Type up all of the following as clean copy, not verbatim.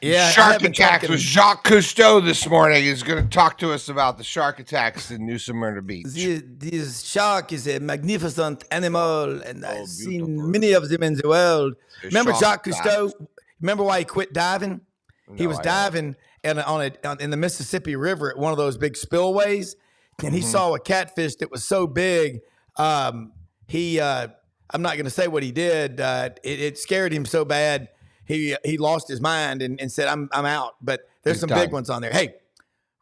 Yeah, Shark attacks with Jacques Cousteau this morning is going to talk to us about the shark attacks in New Smyrna Beach. This shark is a magnificent animal, and I've seen beautiful. many of them in the world. Remember Jacques Cousteau? Dives. Remember why he quit diving? He No, was I diving in the Mississippi River at one of those big spillways, and he saw a catfish that was so big. I'm not going to say what he did. It scared him so bad. He lost his mind and said, I'm out. But there's He's some done. big ones on there. Hey,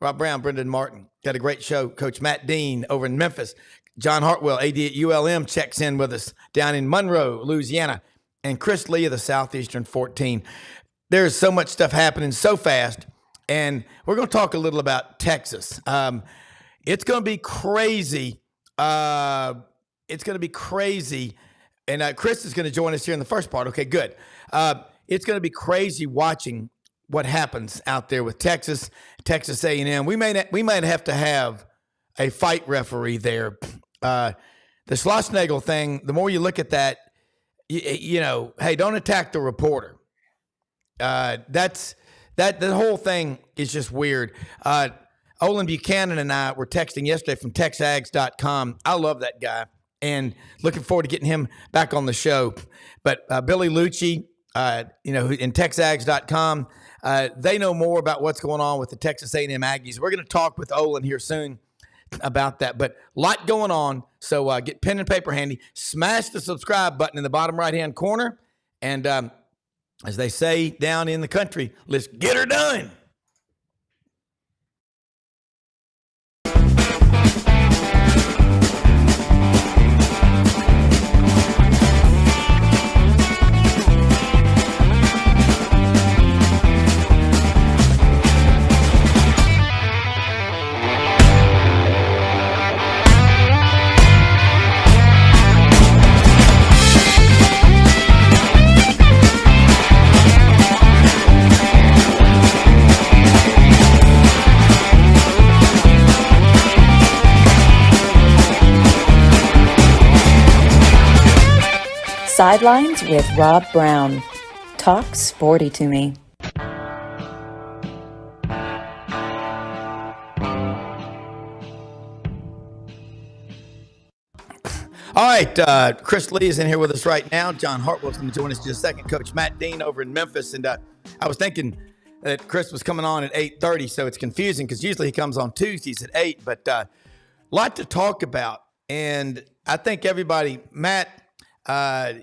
Rob Browne, Brenden Martin, got a great show. Coach Matt Dean over in Memphis. John Hartwell, AD at ULM, checks in with us down in Monroe, Louisiana. And Chris Lee of the Southeastern 14. There's so much stuff happening so fast. And we're going to talk a little about Texas. It's going to be crazy. It's going to be crazy. And Chris is going to join us here in the first part. Okay, good. It's going to be crazy watching what happens out there with Texas A&M. We might have to have a fight referee there. The Schlossnagle thing, the more you look at that, you know, hey, don't attack the reporter. The whole thing is just weird. Olin Buchanan and I were texting yesterday from TexAgs.com. I love that guy and looking forward to getting him back on the show. But Billy Lucci, in TexAgs.com, they know more about what's going on with the Texas A&M Aggies. We're going to talk with Olin here soon about that, but a lot going on. So get pen and paper handy, smash the subscribe button in the bottom right-hand corner. And as they say down in the country, let's get her done. Sidelines with Rob Browne. Talk sporty to me. All right, Chris Lee is in here with us right now. John Hartwell's going to join us in just a second. Coach Matt Dean over in Memphis. And I was thinking that Chris was coming on at 8:30, so it's confusing because usually he comes on Tuesdays at 8. But a lot to talk about. And I think everybody, Matt,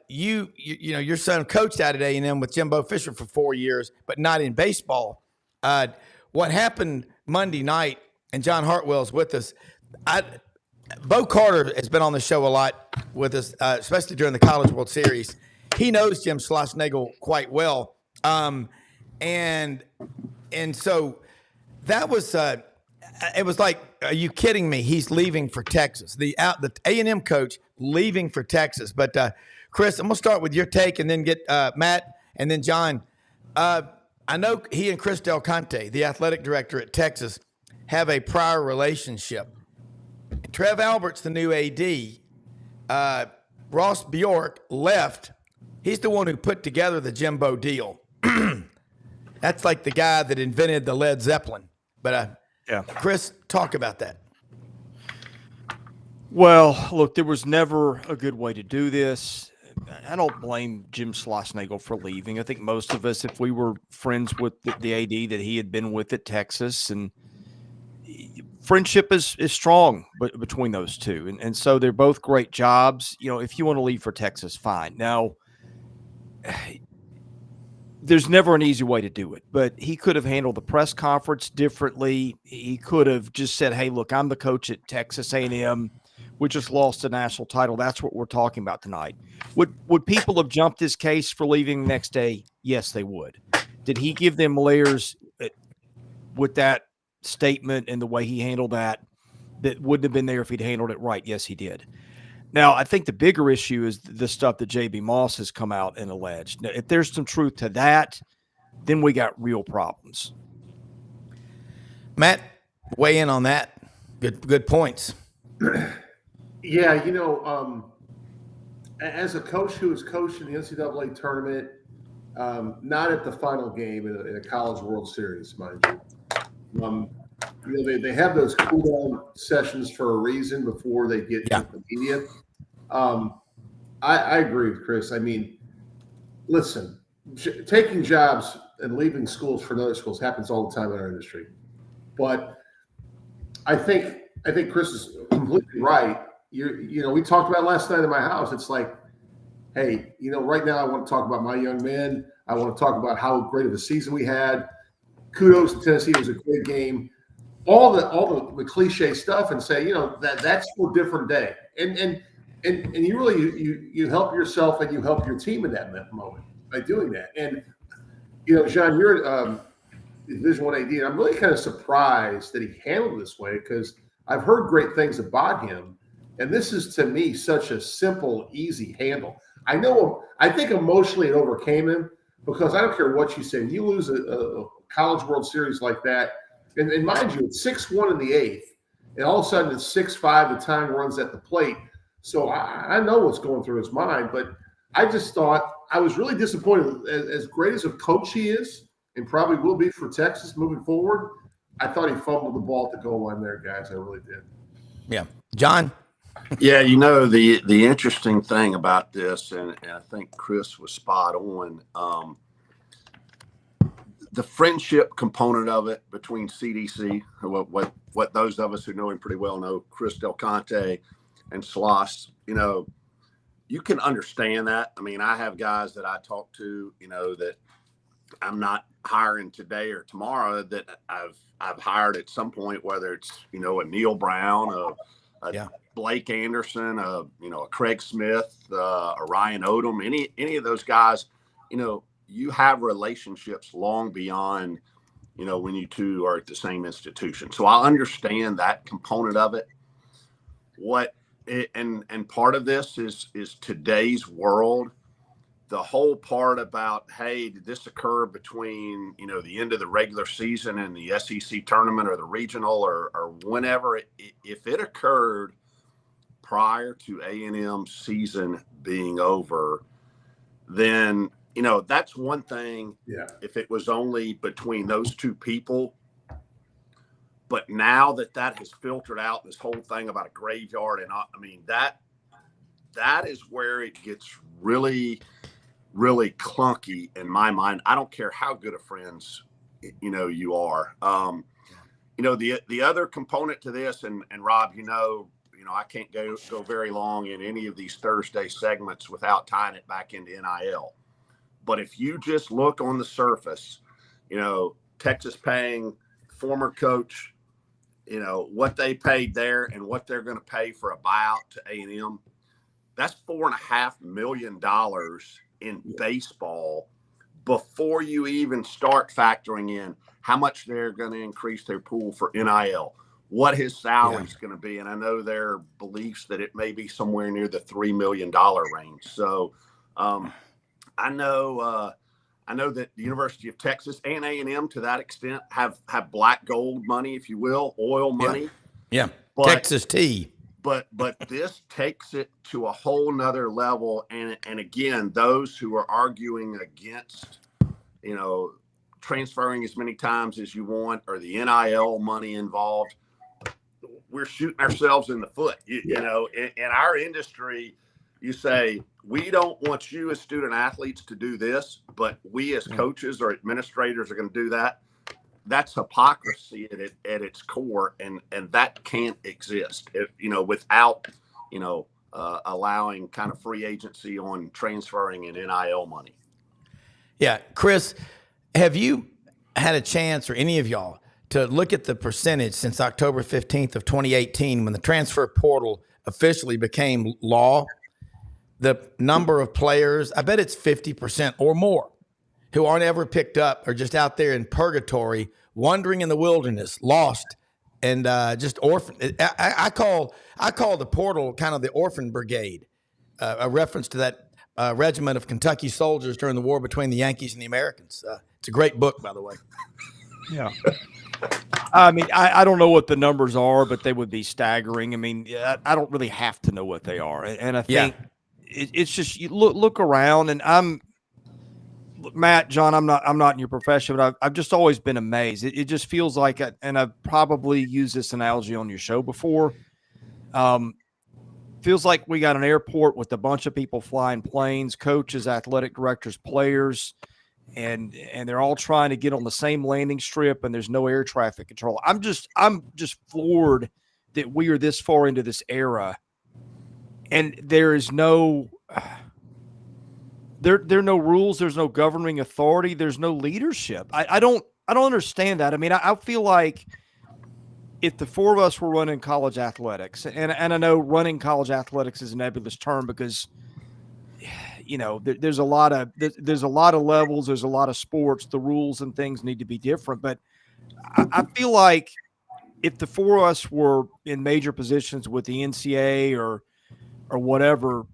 your son coached out at A&M with Jimbo Fisher for 4 years, but not in baseball. What happened Monday night, and John Hartwell's with us. Bo Carter has been on the show a lot with us, especially during the College World Series. He knows Jim Schlossnagle quite well. And so that was, it was like, are you kidding me? He's leaving for Texas. The A&M coach leaving for Texas. But Chris, I'm going to start with your take and then get Matt and then John. I know he and Chris Del Conte, the athletic director at Texas, have a prior relationship. Trev Albert's the new AD. Ross Bjork left. He's the one who put together the Jimbo deal. That's like the guy that invented the Led Zeppelin. But yeah, Chris, talk about that. Well, look, there was never a good way to do this. I don't blame Jim Schlossnagle for leaving. I think most of us, if we were friends with the AD that he had been with at Texas, and friendship is strong between those two. And so they're both great jobs. You know, if you want to leave for Texas, fine. Now, there's never an easy way to do it, but he could have handled the press conference differently. He could have just said, hey, look, I'm the coach at Texas A&M. We just lost the national title. That's what we're talking about tonight. Would people have jumped his case for leaving the next day? Yes, they would. Did he give them layers with that statement and the way he handled that wouldn't have been there if he'd handled it right? Yes, he did. Now, I think the bigger issue is the stuff that J.B. Moss has come out and alleged. Now, if there's some truth to that, then we got real problems. Matt, weigh in on that. Good points. Yeah, as a coach who has coached in the NCAA tournament not at the final game in a College World Series, mind you. They have those cool down sessions for a reason before they get with the media. I agree with Chris. I mean, listen, taking jobs and leaving schools for other schools happens all the time in our industry. But I think Chris is completely right. We talked about last night in my house. It's like, hey, right now I want to talk about my young men. I want to talk about how great of a season we had. Kudos to Tennessee. It was a great game. All the cliche stuff, and say, that's for a different day. And you really you help yourself and you help your team in that moment by doing that. And John, you're Division I AD, and I'm really kind of surprised that he handled it this way, because I've heard great things about him, and this is to me such a simple, easy handle. I think emotionally it overcame him, because I don't care what you say, when you lose a College World Series like that, and mind you, it's 6-1 in the eighth, and all of a sudden it's 6-5. The time runs at the plate. So I know what's going through his mind, but I just thought I was really disappointed. As great as a coach he is, and probably will be for Texas moving forward, I thought he fumbled the ball at the goal line there, guys. I really did. Yeah. John? Yeah, the interesting thing about this, and I think Chris was spot on, the friendship component of it between CDC, what those of us who know him pretty well know, Chris Del Conte and Sloss, you can understand that. I mean, I have guys that I talk to, that I'm not hiring today or tomorrow that I've hired at some point, whether it's, a Neil Browne, a Blake Anderson, a Craig Smith, a Ryan Odom, any of those guys, you have relationships long beyond, when you two are at the same institution. So I understand that component of it. And part of this is today's world. The whole part about, hey, did this occur between, the end of the regular season and the SEC tournament or the regional or whenever, if it occurred prior to A&M season being over, then, that's one thing. Yeah. If it was only between those two people. But now that has filtered out, this whole thing about a graveyard, and that is where it gets really, really clunky in my mind. I don't care how good of friends, you are. The other component to this, and Rob, I can't go very long in any of these Thursday segments without tying it back into NIL. But if you just look on the surface, Texas paying former coach, what they paid there and what they're going to pay for a buyout to A&M, that's $4.5 million in baseball before you even start factoring in how much they're going to increase their pool for NIL, what his salary is going to be. And I know there are beliefs that it may be somewhere near the $3 million range. So I know that the University of Texas and A&M to that extent have black gold money, if you will, oil money. Yeah. Texas tea. But this takes it to a whole nother level. And again, those who are arguing against, transferring as many times as you want or the NIL money involved, we're shooting ourselves in the foot. In our industry, you say, we don't want you as student athletes to do this, but we as coaches or administrators are going to do that. That's hypocrisy at its core, and that can't exist, without, allowing kind of free agency on transferring and NIL money. Yeah. Chris, have you had a chance, or any of y'all, to look at the percentage since October 15th of 2018, when the transfer portal officially became law? The number of players, I bet it's 50% or more, who aren't ever picked up or just out there in purgatory, wandering in the wilderness, lost, and just orphan. I call the portal kind of the orphan brigade, a reference to that regiment of Kentucky soldiers during the war between the Yankees and the Americans. It's a great book, by the way. Yeah. I mean, I don't know what the numbers are, but they would be staggering. I mean, I don't really have to know what they are. And I think it's just, you look around, and Look, Matt, John, I'm not in your profession, but I've just always been amazed. It just feels like, and I've probably used this analogy on your show before. Feels like we got an airport with a bunch of people flying planes, coaches, athletic directors, players, and they're all trying to get on the same landing strip, and there's no air traffic control. I'm just floored that we are this far into this era, and there is no there are no rules, there's no governing authority, there's no leadership. I don't understand that. I mean, I feel like if the four of us were running college athletics, and I know running college athletics is a nebulous term because there's a lot of levels, there's a lot of sports, the rules and things need to be different. But I feel like if the four of us were in major positions with the NCAA or whatever,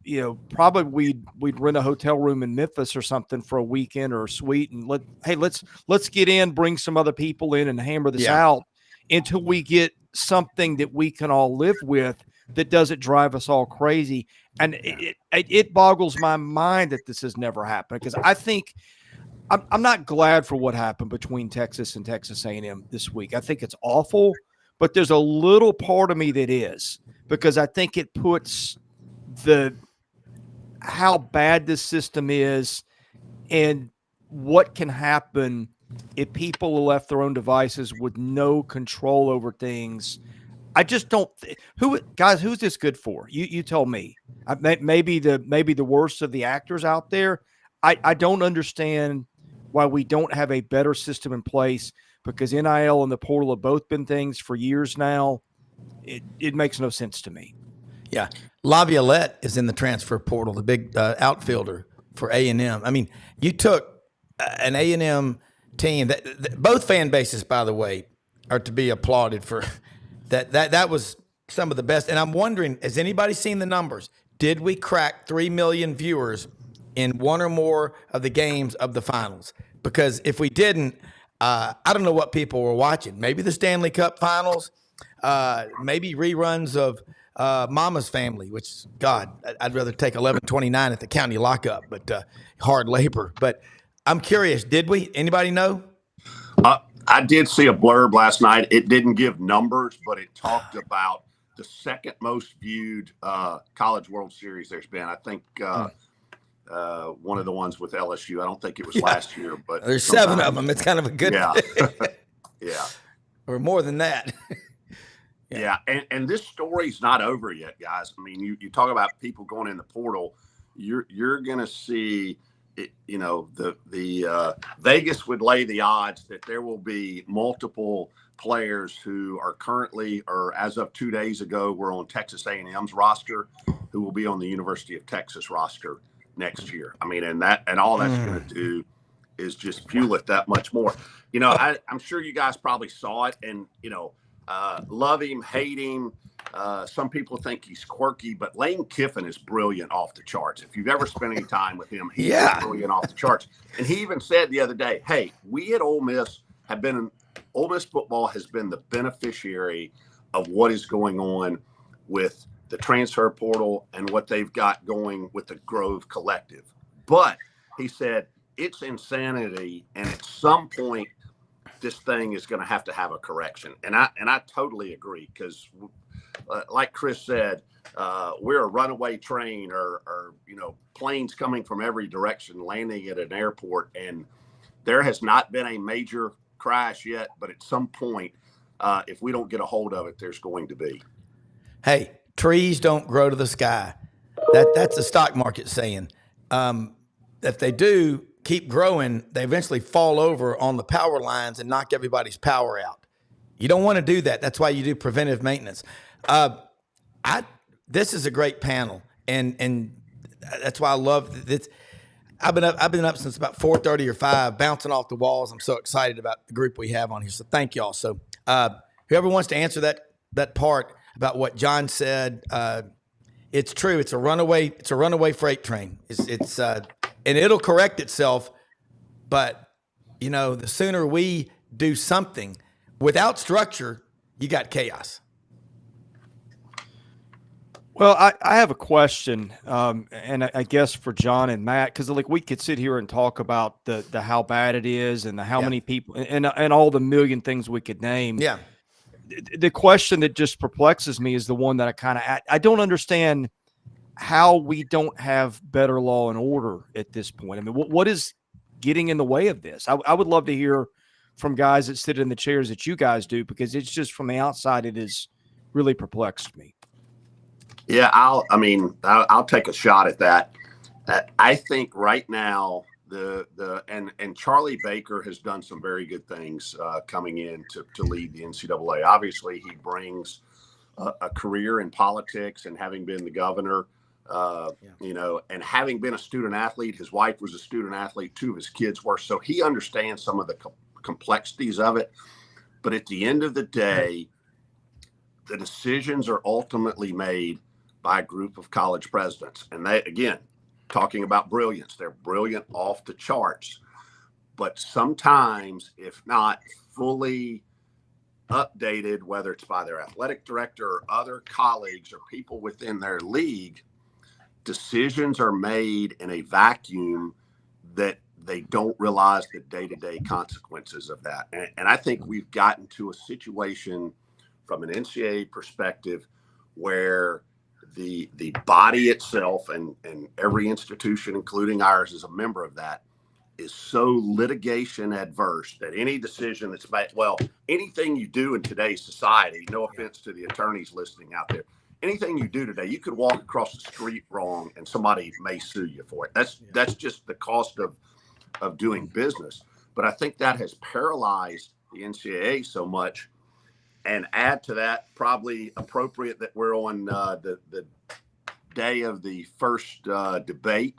probably we'd rent a hotel room in Memphis or something for a weekend or a suite, and let's get in, bring some other people in, and hammer this out until we get something that we can all live with that doesn't drive us all crazy. And it boggles my mind that this has never happened, because I think I'm not glad for what happened between Texas and Texas A&M this week. I think it's awful, but there's a little part of me that is, because I think it puts how bad this system is and what can happen if people are left their own devices with no control over things. I just don't. Who's this good for? You tell me. Maybe the worst of the actors out there. I don't understand why we don't have a better system in place, because NIL and the portal have both been things for years now. It makes no sense to me. Yeah, Laviolette is in the transfer portal, the big outfielder for A&M. I mean, you took an A&M team that both fan bases, by the way, are to be applauded for that. That was some of the best. And I'm wondering, has anybody seen the numbers? Did we crack 3 million viewers in one or more of the games of the finals? Because if we didn't, I don't know what people were watching. Maybe the Stanley Cup finals, maybe reruns of Mama's Family, which, God, I'd rather take 1129 at the county lockup, but hard labor. But I'm curious, did we? Anybody know? I did see a blurb last night. It didn't give numbers, but it talked about the second most viewed College World Series there's been. I think one of the ones with LSU. I don't think it was last year, but there's 7 of them. It's kind of a good yeah. Or more than that. Yeah. And this story's not over yet, guys. I mean, you talk about people going in the portal. You're going to see it, the Vegas would lay the odds that there will be multiple players who are currently, or as of 2 days ago, were on Texas A&M's roster, who will be on the University of Texas roster next year. I mean, and all that's going to do is just fuel it that much more. I'm sure you guys probably saw it, and love him, hate him. Some people think he's quirky, but Lane Kiffin is brilliant off the charts. If you've ever spent any time with him, he's brilliant off the charts. And he even said the other day, hey, we at Ole Miss Ole Miss football has been the beneficiary of what is going on with the transfer portal and what they've got going with the Grove Collective. But he said it's insanity, and at some point this thing is going to have a correction. And I totally agree, because like Chris said, we're a runaway train or planes coming from every direction landing at an airport, and there has not been a major crash yet, but at some point, if we don't get a hold of it, there's going to be. Hey, trees don't grow to the sky. That's the stock market saying. If they do keep growing, they eventually fall over on the power lines and knock everybody's power out. You don't want to do that. That's why you do preventive maintenance. This is a great panel, and that's why I love this. I've been up since about 4:30 or 5, bouncing off the walls. I'm so excited about the group we have on here. So thank y'all. So whoever wants to answer that part about what John said, it's true. It's a runaway freight train. It's and it'll correct itself. But the sooner we do something without structure, you got chaos. Well, I have a question, and I guess for John and Matt, because like we could sit here and talk about the how bad it is and the how many people and all the million things we could name. Yeah. The question that just perplexes me is the one that I don't understand how we don't have better law and order at this point. I mean, what is getting in the way of this? I would love to hear from guys that sit in the chairs that you guys do, because it's just from the outside, it has really perplexed me. Yeah, I'll take a shot at that. I think right now and Charlie Baker has done some very good things coming in to lead the NCAA. Obviously, he brings a career in politics, and having been the governor, and having been a student athlete, his wife was a student athlete, 2 of his kids were, so he understands some of the complexities of it. But at the end of the day, the decisions are ultimately made by a group of college presidents. And they, again, talking about brilliance, they're brilliant off the charts. But sometimes, if not fully updated, whether it's by their athletic director or other colleagues or people within their league, decisions are made in a vacuum that they don't realize the day-to-day consequences of that. And I think we've gotten to a situation from an NCAA perspective where the body itself and every institution, including ours, is a member of that, is so litigation adverse that any decision that's made, anything you do in today's society, no offense to the attorneys listening out there, anything you do today, you could walk across the street wrong and somebody may sue you for it. That's just the cost of doing business. But I think that has paralyzed the NCAA so much. And add to that, probably appropriate that we're on the day of the first debate,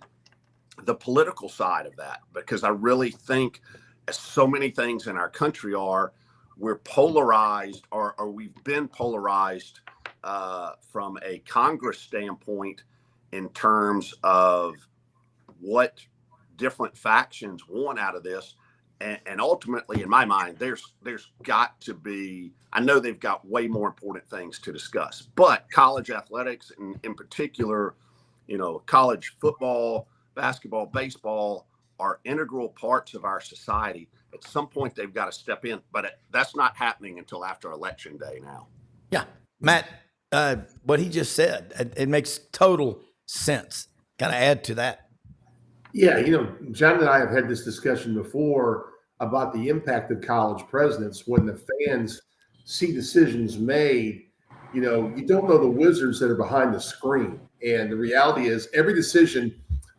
the political side of that, because I really think, as so many things in our country are, we're polarized, or we've been polarized from a Congress standpoint in terms of what different factions want out of this. And ultimately, in my mind, there's got to be, I know they've got way more important things to discuss, but college athletics, and in particular, college football, basketball, baseball are integral parts of our society. At some point, they've got to step in, but that's not happening until after Election Day now. Yeah. Matt, what he just said, it makes total sense. Kind of add to that. Yeah, John and I have had this discussion before about the impact of college presidents when the fans see decisions made. You don't know the wizards that are behind the screen. And the reality is, every decision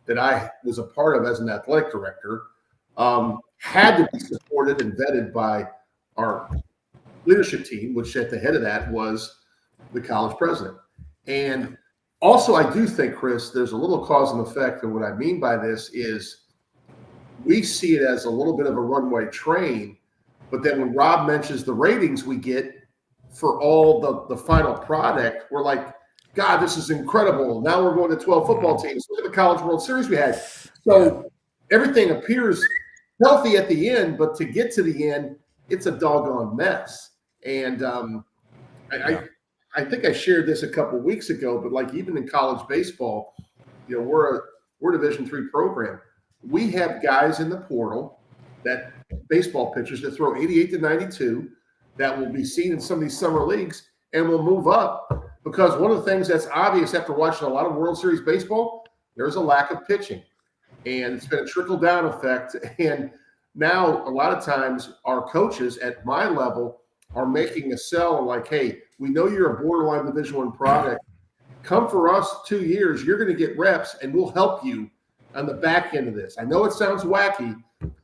that I was a part of as an athletic director had to be supported and vetted by our leadership team, which at the head of that was the college president. And also, I do think, Chris, there's a little cause and effect. And what I mean by this is we see it as a little bit of a runaway train. But then when Rob mentions the ratings we get for all the final product, we're like, God, this is incredible. Now we're going to 12 football teams. Look at the College World Series we had. So everything appears healthy at the end, but to get to the end, it's a doggone mess. And I think I shared this a couple of weeks ago, but like even in college baseball, we're a Division III program. We have guys in the portal, that baseball pitchers that throw 88 to 92 that will be seen in some of these summer leagues and will move up, because one of the things that's obvious after watching a lot of World Series baseball, there's a lack of pitching, and it's been a trickle down effect. And now a lot of times our coaches at my level are making a sell like, hey, we know you're a borderline Division I product. Come for us 2 years. You're going to get reps, and we'll help you on the back end of this. I know it sounds wacky,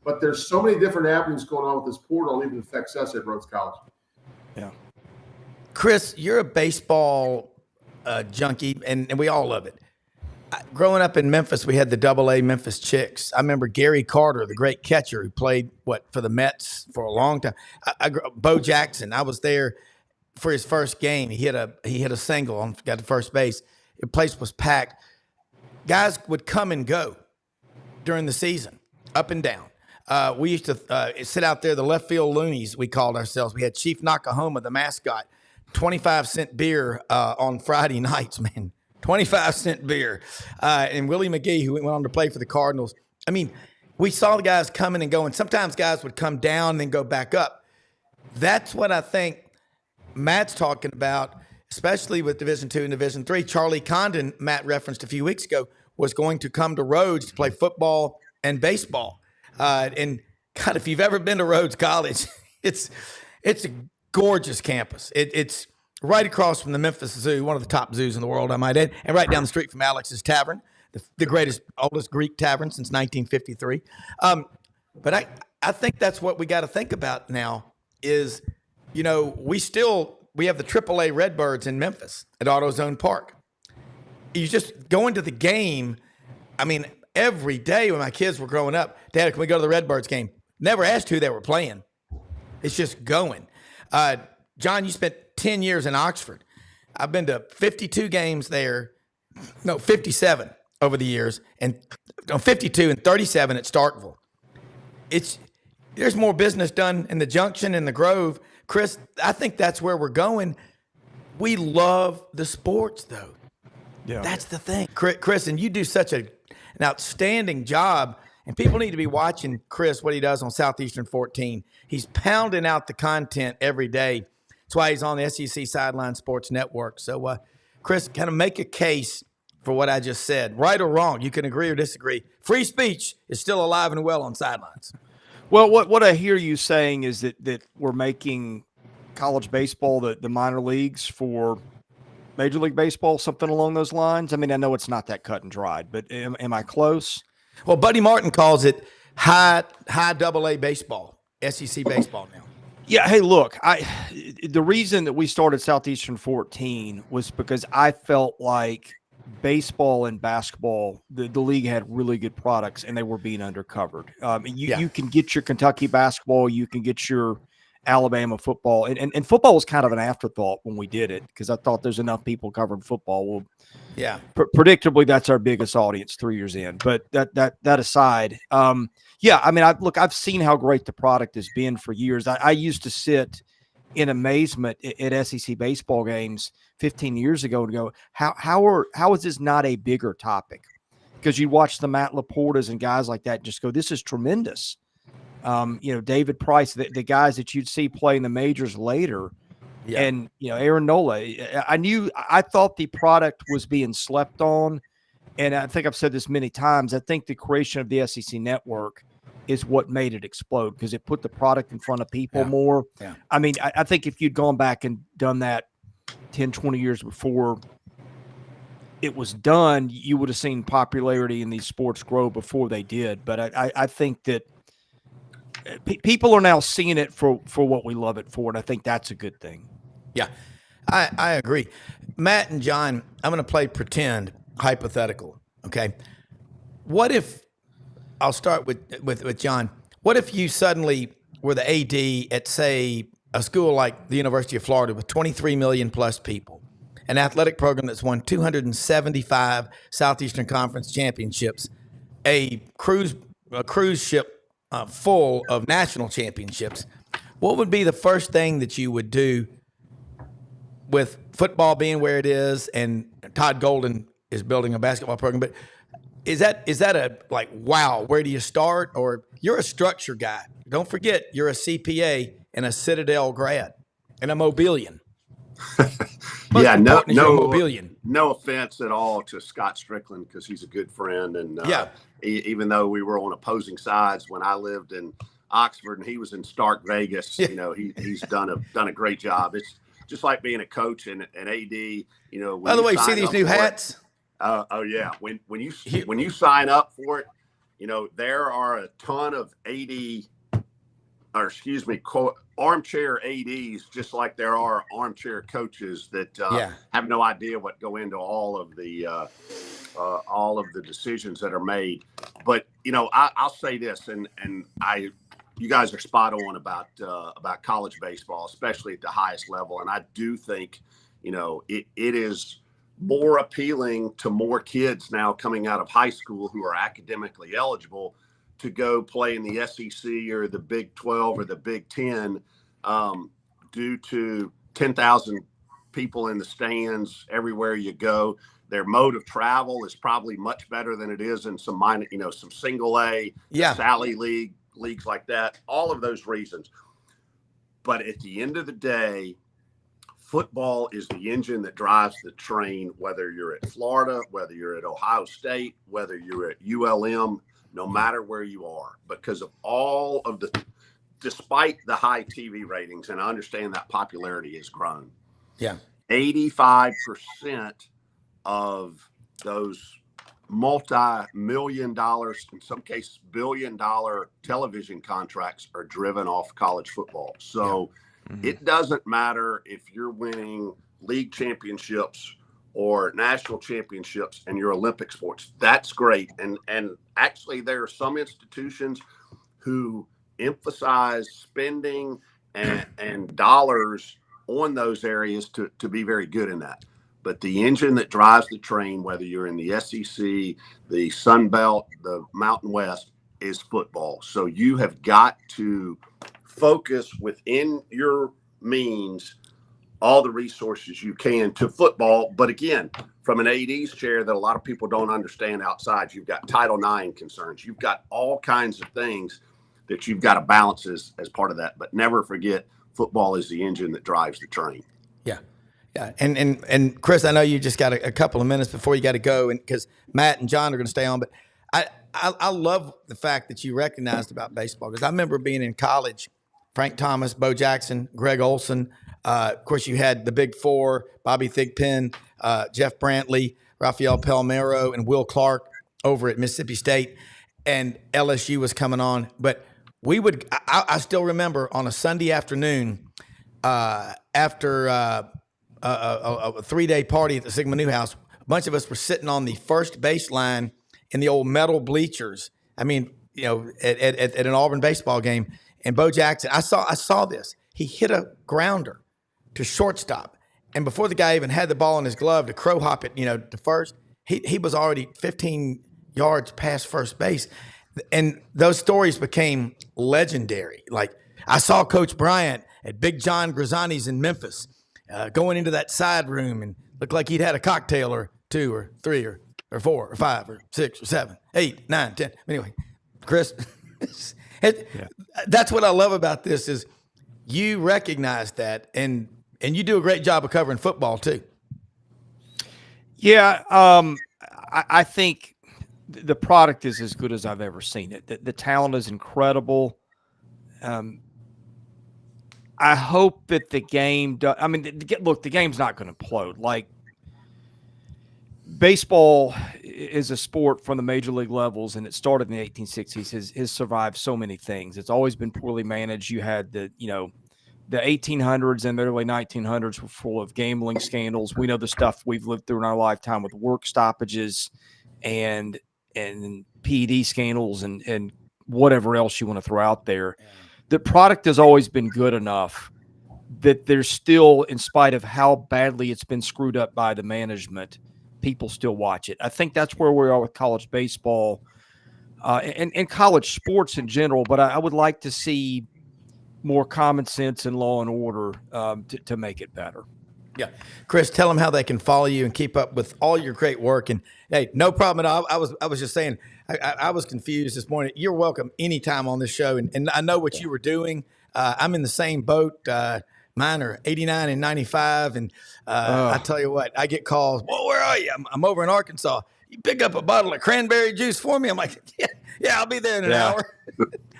but there's so many different avenues going on with this portal, even affects us at Rhodes College. Yeah. Chris, you're a baseball junkie, and we all love it. Growing up in Memphis, we had the AA Memphis Chicks. I remember Gary Carter, the great catcher who played for the Mets for a long time. Bo Jackson, I was there for his first game. He hit a single got to first base. The place was packed. Guys would come and go during the season, up and down. We used to sit out there, the left field loonies, we called ourselves. We had Chief Nakahoma, the mascot, 25-cent beer on Friday nights, man. 25-cent beer. And Willie McGee, who went on to play for the Cardinals. I mean, we saw the guys coming and going. Sometimes guys would come down and then go back up. That's what I think Matt's talking about, especially with Division II and Division III. Charlie Condon, Matt referenced a few weeks ago, was going to come to Rhodes to play football and baseball. And God, if you've ever been to Rhodes College, it's a gorgeous campus. It's right across from the Memphis Zoo, one of the top zoos in the world, I might add, and right down the street from Alex's Tavern, the greatest, oldest Greek tavern since 1953. But I think that's what we got to think about now is, we have the AAA Redbirds in Memphis at AutoZone Park. You just go into the game. I mean, every day when my kids were growing up, Dad, can we go to the Redbirds game? Never asked who they were playing. It's just going. John, you spent 10 years in Oxford. I've been to 52 games there. No, 57 over the years, and 52 and 37 at Starkville. There's more business done in the Junction and the Grove. Chris, I think that's where we're going. We love the sports, though. Yeah, that's the thing. Chris, and you do such an outstanding job, and people need to be watching Chris, what he does on Southeastern 14. He's pounding out the content every day. That's why he's on the SEC Sidelines Sports Network. So, Chris, kind of make a case for what I just said. Right or wrong, you can agree or disagree. Free speech is still alive and well on Sidelines. Well, what I hear you saying is that we're making college baseball the minor leagues for Major League Baseball, something along those lines. I mean, I know it's not that cut and dried, but am I close? Well, Buddy Martin calls it high AA baseball, SEC baseball now. Yeah. Hey, look, the reason that we started Southeastern 14 was because I felt like baseball and basketball, the league had really good products and they were being undercovered. You can get your Kentucky basketball, you can get your Alabama football, and football was kind of an afterthought when we did it because I thought there's enough people covering football. Well, yeah, predictably that's our biggest audience 3 years in. But that aside, yeah, I mean, I've seen how great the product has been for years. I used to sit in amazement at SEC baseball games 15 years ago and go, how is this not a bigger topic? Because you watch the Matt Laportas and guys like that and just go, this is tremendous. David Price, the guys that you'd see play in the majors later, and Aaron Nola. I thought the product was being slept on, and I think I've said this many times. I think the creation of the SEC network is what made it explode because it put the product in front of people more. Yeah. I mean, I think if you'd gone back and done that 10, 20 years before it was done, you would have seen popularity in these sports grow before they did. But I think that people are now seeing it for what we love it for, and I think that's a good thing. Yeah, I agree. Matt and John, I'm going to play pretend hypothetical, okay? What if – I'll start with John. What if you suddenly were the AD at, say, a school like the University of Florida with 23 million plus people, an athletic program that's won 275 Southeastern Conference championships, a cruise ship full of national championships? What would be the first thing that you would do with football being where it is, and Todd Golden is building a basketball program? But is that a like, wow, where do you start? Or you're a structure guy. Don't forget, you're a CPA and a Citadel grad and a Mobilian. Yeah, no offense at all to Scott Strickland because he's a good friend, and even though we were on opposing sides when I lived in Oxford and he was in Stark Vegas, he's done a great job. It's just like being a coach and an AD. By the way, see these new hats? Oh yeah, when you sign up for it, there are a ton of armchair ADs, just like there are armchair coaches that have no idea what go into all of the decisions that are made. But I'll say this, and you guys are spot on about college baseball, especially at the highest level, and I do think it is more appealing to more kids now coming out of high school who are academically eligible to go play in the SEC or the Big 12 or the Big 10 due to 10,000 people in the stands everywhere you go, Their mode of travel is probably much better than it is in some minor, some single A, Sally leagues like that. All of those reasons. But at the end of the day, football is the engine that drives the train, whether you're at Florida, whether you're at Ohio State, whether you're at ULM, no matter where you are, because of all of despite the high TV ratings, and I understand that popularity has grown. Yeah. 85% of those multi-million dollars, in some cases billion-dollar television contracts are driven off college football. So it doesn't matter if you're winning league championships or national championships and your Olympic sports. That's great. And actually there are some institutions who emphasize spending and dollars on those areas to be very good in that. But the engine that drives the train, whether you're in the SEC, the Sun Belt, the Mountain West, is football. So you have got to focus within your means all the resources you can to football. But again, from an AD's chair that a lot of people don't understand outside, you've got Title IX concerns. You've got all kinds of things that you've got to balance as part of that. But never forget, football is the engine that drives the train. Yeah. Yeah. And Chris, I know you just got a couple of minutes before you got to go, and because Matt and John are going to stay on, but I love the fact that you recognized about baseball, because I remember being in college, Frank Thomas, Bo Jackson, Greg Olson. Of course, you had the big four, Bobby Thigpen, Jeff Brantley, Rafael Palmeiro, and Will Clark over at Mississippi State, and LSU was coming on. But I still remember on a Sunday afternoon after a 3-day party at the Sigma Newhouse, a bunch of us were sitting on the first baseline in the old metal bleachers. I mean, at an Auburn baseball game. And Bo Jackson, I saw this. He hit a grounder to shortstop, and before the guy even had the ball in his glove to crow hop it, to first, he was already 15 yards past first base. And those stories became legendary. Like, I saw Coach Bryant at Big John Grisani's in Memphis, going into that side room and looked like he'd had a cocktail or two or three or 4 or 5 or 6 or 7, 8, 9, 10. Anyway, Chris, that's what I love about this is you recognize that, and you do a great job of covering football too. Yeah, I think the product is as good as I've ever seen it. The talent is incredible. I hope that the game look, the game's not going to implode. Like, baseball is a sport from the major league levels, and it started in the 1860s, has survived so many things. It's always been poorly managed. You had the 1800s and the early 1900s were full of gambling scandals. We know the stuff we've lived through in our lifetime with work stoppages and PED scandals and whatever else you want to throw out there. The product has always been good enough that there's still, in spite of how badly it's been screwed up by the management, people still watch it. I think that's where we are with college baseball and college sports in general. But I would like to see more common sense and law and order to make it better. Yeah. Chris, tell them how they can follow you and keep up with all your great work. And hey, no problem at all. I was just saying, I was confused this morning. You're welcome anytime on this show. And I know what you were doing. I'm in the same boat. Mine are 89 and 95. And I tell you what, I get calls. Well, where are you? I'm over in Arkansas. You pick up a bottle of cranberry juice for me? I'm like, yeah, I'll be there in an hour.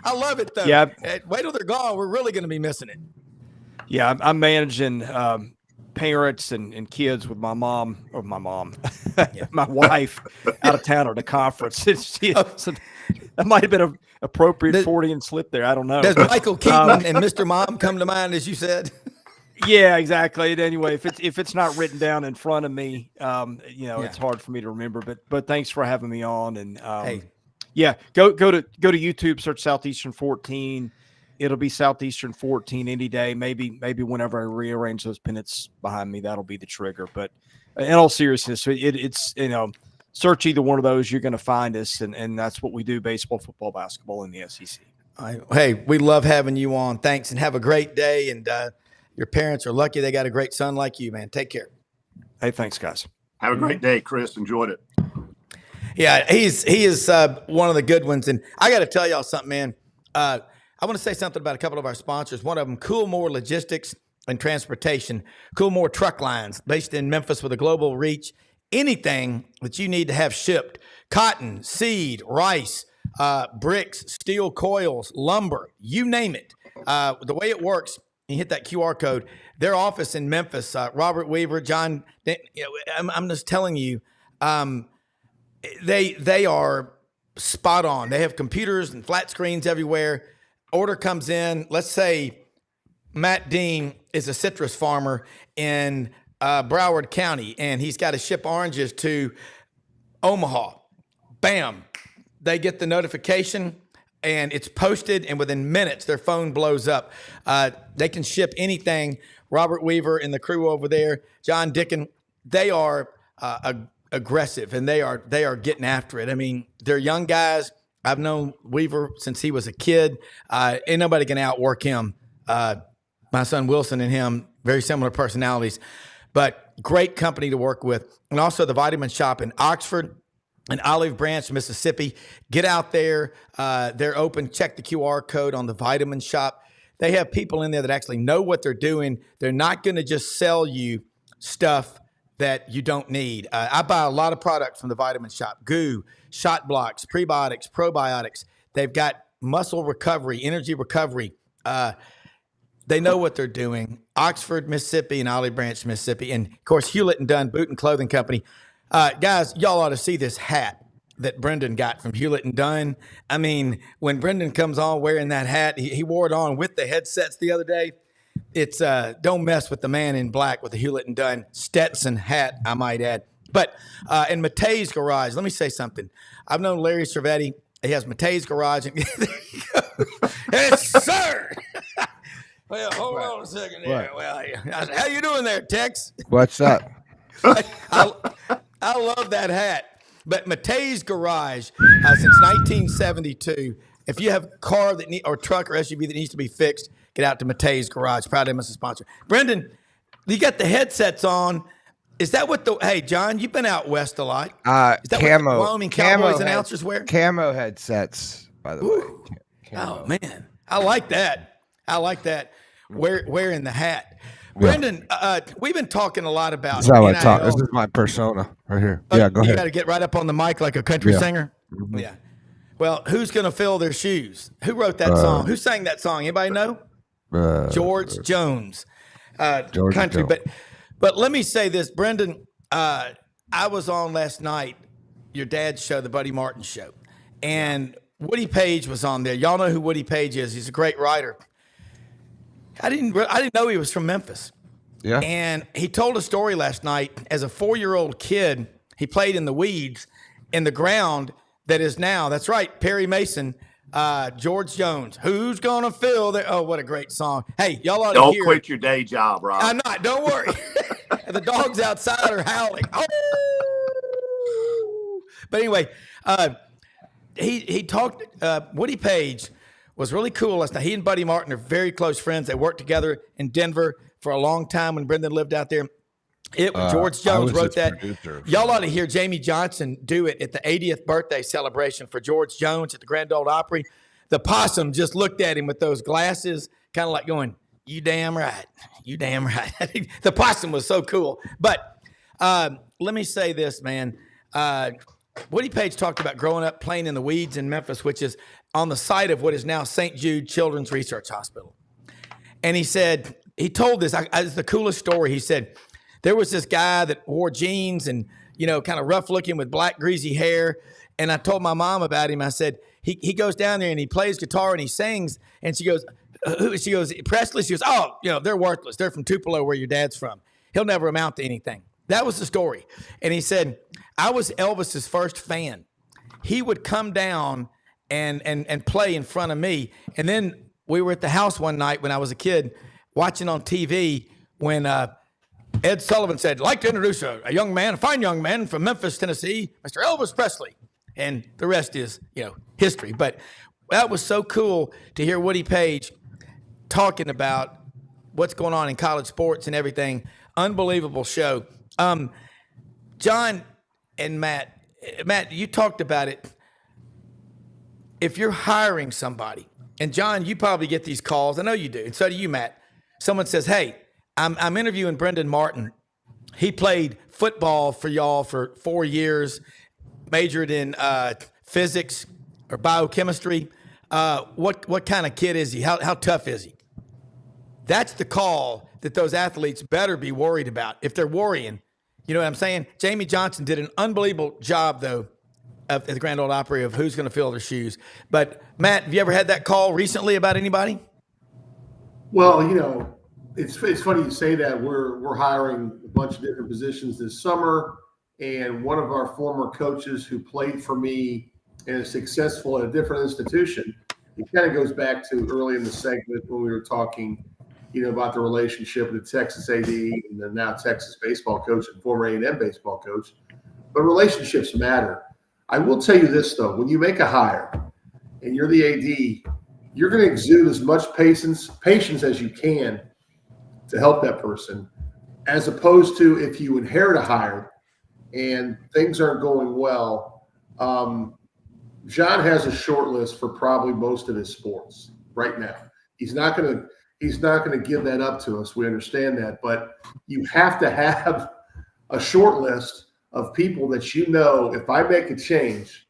I love it, though. Yeah. Wait till they're gone. We're really going to be missing it. Yeah, I'm managing parents and kids with my mom, my wife out of town at a conference. So that might have been an appropriate Freudian slip there. I don't know. Does Michael Keaton and Mr. Mom come to mind, as you said? Yeah, exactly. And anyway, if it's not written down in front of me, it's hard for me to remember. But thanks for having me on. And yeah, go to YouTube, search Southeastern 14. It'll be Southeastern 14 any day. Maybe whenever I rearrange those pennants behind me, that'll be the trigger. But in all seriousness, it's search either one of those, you're going to find us, and that's what we do: baseball, football, basketball in the SEC. Hey, we love having you on. Thanks, and have a great day. And your parents are lucky they got a great son like you, man. Take care. Hey, thanks, guys. Have a great day, Chris. Enjoyed it. Yeah, he is one of the good ones. And I got to tell y'all something, man. I want to say something about a couple of our sponsors. One of them, Coolmore Logistics and Transportation. Coolmore Truck Lines, based in Memphis with a global reach. Anything that you need to have shipped, cotton, seed, rice, bricks, steel coils, lumber, you name it. The way it works, you hit that QR code. Their office in Memphis, Robert Weaver, John, I'm just telling you, they are spot on. They have computers and flat screens everywhere. Order comes in. Let's say Matt Dean is a citrus farmer in Broward County, and he's got to ship oranges to Omaha. Bam. They get the notification, and it's posted, and within minutes, their phone blows up. They can ship anything. Robert Weaver and the crew over there, John Dicken, they are aggressive, and they are getting after it. I mean, they're young guys. I've known Weaver since he was a kid. Ain't nobody can outwork him. My son Wilson and him, very similar personalities, but great company to work with. And also the Vitamin Shop in Oxford and Olive Branch, Mississippi. Get out there. They're open. Check the QR code on the Vitamin Shop. They have people in there that actually know what they're doing. They're not going to just sell you stuff that you don't need. I buy a lot of products from the Vitamin Shop. Goo, shot blocks, prebiotics, probiotics. They've got muscle recovery, energy recovery. They know what they're doing. Oxford, Mississippi, and Olive Branch, Mississippi. And, of course, Hewlett & Dunn Boot and Clothing Company. Guys, y'all ought to see this hat that Brenden got from Hewlett & Dunn. I mean, when Brenden comes on wearing that hat, he wore it on with the headsets the other day. It's don't mess with the man in black with the Hewlett & Dunn Stetson hat, I might add. But in Matei's Garage, let me say something. I've known Larry Cervetti. He has Matei's Garage. And there you go. Yes, sir. Well, hold on a second there. Well, how you doing there, Tex? What's up? I love that hat. But Matei's Garage, since 1972, if you have a car that or truck or SUV that needs to be fixed, get out to Matei's Garage. Proud of him as a sponsor. Brenden, you got the headsets on. Is that what hey, John, you've been out west a lot. Is that camo. What the Wyoming Cowboys announcers wear? Camo headsets, by the way. Oh, man. I like that. Wearing the hat. Brenden, we've been talking a lot about This is how I NIL. talk. This is my persona right here. Yeah, go ahead. You got to get right up on the mic like a country singer. Mm-hmm. Yeah. Well, who's going to fill their shoes? Who wrote that song? Who sang that song? Anybody know? George Jones. George country. Jones. But let me say this, Brenden. I was on last night, your dad's show, the Buddy Martin show, and Woody Page was on there. Y'all know who Woody Page is. He's a great writer. I didn't know he was from Memphis. Yeah. And he told a story last night. As a 4-year-old kid, he played in the weeds in the ground that is now, that's right, Perry Mason, George Jones. Who's gonna fill there? Oh, what a great song. Hey, y'all ought to hear. Don't quit your day job, Rob. I'm not, don't worry. The dogs outside are howling. Oh! But anyway, he talked, Woody Page was really cool last night. He and Buddy Martin are very close friends. They worked together in Denver for a long time when Brenden lived out there. George Jones wrote that. Y'all ought to hear Jamie Johnson do it at the 80th birthday celebration for George Jones at the Grand Ole Opry. The possum just looked at him with those glasses, kind of like going, "You damn right. You damn right." The possum was so cool. But let me say this, man. Woody Page talked about growing up playing in the weeds in Memphis, which is on the site of what is now St. Jude Children's Research Hospital. And he said, he told this, it's the coolest story. He said, there was this guy that wore jeans and, kind of rough looking with black greasy hair. And I told my mom about him. I said, he goes down there and he plays guitar and he sings. And she goes, Presley? She goes, oh, they're worthless. They're from Tupelo, where your dad's from. He'll never amount to anything. That was the story. And he said, I was Elvis's first fan. He would come down and play in front of me. And then we were at the house one night when I was a kid watching on TV when Ed Sullivan said, I'd like to introduce a young man, a fine young man from Memphis, Tennessee, Mr. Elvis Presley. And the rest is, history. But that was so cool to hear Woody Page talking about what's going on in college sports and everything. Unbelievable show. John and Matt, you talked about it. If you're hiring somebody, and John, you probably get these calls. I know you do, and so do you, Matt. Someone says, "Hey, I'm interviewing Brenden Martin. He played football for y'all for 4 years, majored in physics or biochemistry. What kind of kid is he? How tough is he?" That's the call that those athletes better be worried about. If they're worrying, you know what I'm saying? Jamie Johnson did an unbelievable job, though, at the Grand Ole Opry of who's going to fill their shoes. But, Matt, have you ever had that call recently about anybody? Well, it's funny you say that. We're hiring a bunch of different positions this summer, and one of our former coaches who played for me and is successful at a different institution, it kind of goes back to early in the segment when we were talking, about the relationship with the Texas AD and the now Texas baseball coach and former A&M baseball coach. But relationships matter. I will tell you this, though. When you make a hire and you're the AD, you're going to exude as much patience as you can to help that person, as opposed to if you inherit a hire and things aren't going well. John has a short list for probably most of his sports right now. He's not going to give that up to us. We understand that, but you have to have a short list of people that if I make a change,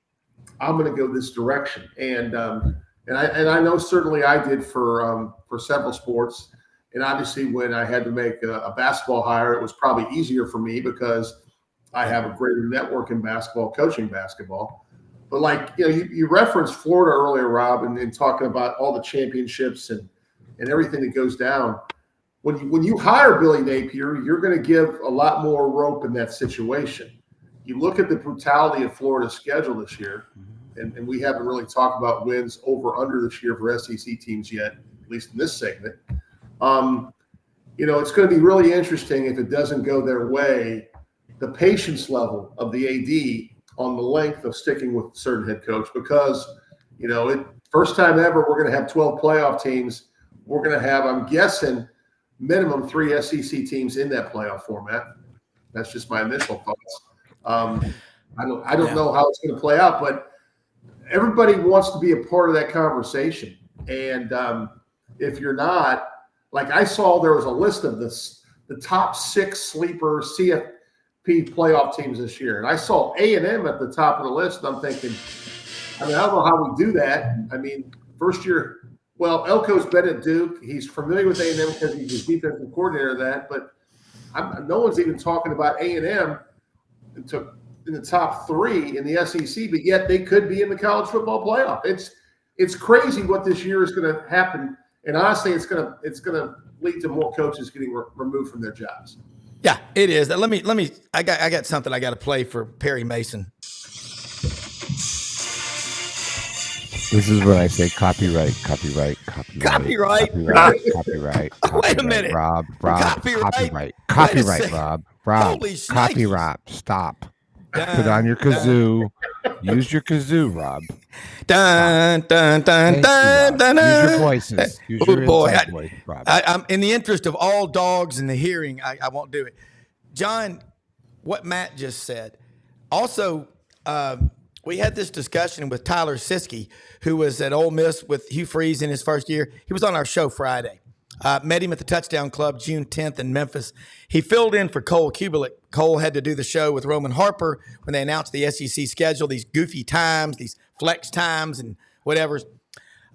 I'm going to go this direction. And I know certainly I did for several sports. And obviously when I had to make a basketball hire, it was probably easier for me because I have a greater network in basketball, coaching basketball. But you referenced Florida earlier, Rob, and talking about all the championships and everything that goes down. When you hire Billy Napier, you're going to give a lot more rope in that situation. You look at the brutality of Florida's schedule this year, and we haven't really talked about wins over under this year for SEC teams yet, at least in this segment. It's going to be really interesting if it doesn't go their way, the patience level of the AD on the length of sticking with a certain head coach, because, first time ever, we're going to have 12 playoff teams. We're going to have, I'm guessing, minimum 3 SEC teams in that playoff format. That's just my initial thoughts. I don't know how it's going to play out, but everybody wants to be a part of that conversation. And if you're not, I saw there was a list of the top 6 sleeper CFP playoff teams this year, and I saw A&M at the top of the list, and I'm thinking, I don't know how we do that. First year. Well, Elko's been at Duke. He's familiar with A&M because he's the defensive coordinator of that. But no one's even talking about A&M in the top 3 in the SEC, but yet they could be in the college football playoff. It's crazy what this year is going to happen, and honestly, it's going to lead to more coaches getting removed from their jobs. Yeah, it is. Let me. I got something I got to play for Perry Mason. This is when I say copyright. Copyright. Wait a minute. Rob, Copyright. Rob. Holy Copyright. Stop. Put on your kazoo. Use your kazoo, Rob. Dun, dun, dun, dun, dun, dun. Use your voices. Use your voice, Rob. I'm in the interest of all dogs in the hearing. I won't do it. John, what Matt just said. Also, we had this discussion with Tyler Siskey, who was at Ole Miss with Hugh Freeze in his first year. He was on our show Friday. Met him at the Touchdown Club June 10th in Memphis. He filled in for Cole Kubelik. Cole had to do the show with Roman Harper when they announced the SEC schedule, these goofy times, these flex times and whatever.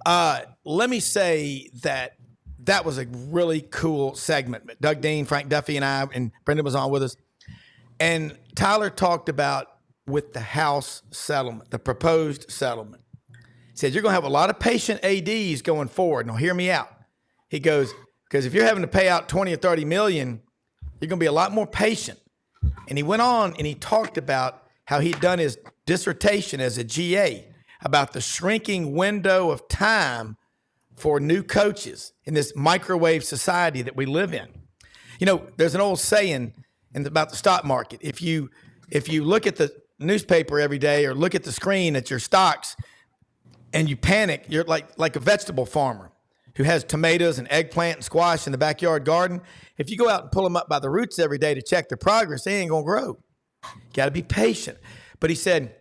Let me say that was a really cool segment. Doug Dean, Frank Duffy, and I, and Brenden was on with us. And Tyler talked about with the House settlement, the proposed settlement. He said, you're going to have a lot of patient ADs going forward. Now, hear me out. He goes, because if you're having to pay out 20 or 30 million, you're going to be a lot more patient. And he went on and he talked about how he'd done his dissertation as a GA about the shrinking window of time for new coaches in this microwave society that we live in. There's an old saying about the stock market. If you look at the newspaper every day or look at the screen at your stocks and you panic, you're like a vegetable farmer who has tomatoes and eggplant and squash in the backyard garden. If you go out and pull them up by the roots every day to check their progress, they ain't going to grow. Got to be patient. But he said,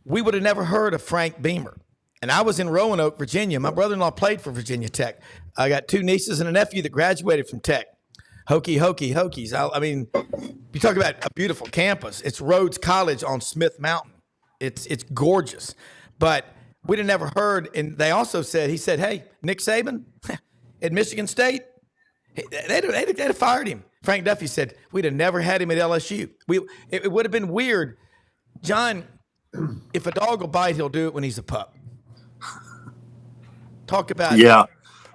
we would have never heard of Frank Beamer. And I was in Roanoke, Virginia. My brother-in-law played for Virginia Tech. I got 2 nieces and a nephew that graduated from Tech. Hokies. I mean, you talk about a beautiful campus. It's Rhodes College on Smith Mountain. It's gorgeous. But we'd have never heard. And they also said, he said, hey, Nick Saban at Michigan State, they'd have fired him. Frank Duffy said, we'd have never had him at LSU. It would have been weird. John, if a dog will bite, he'll do it when he's a pup. Talk about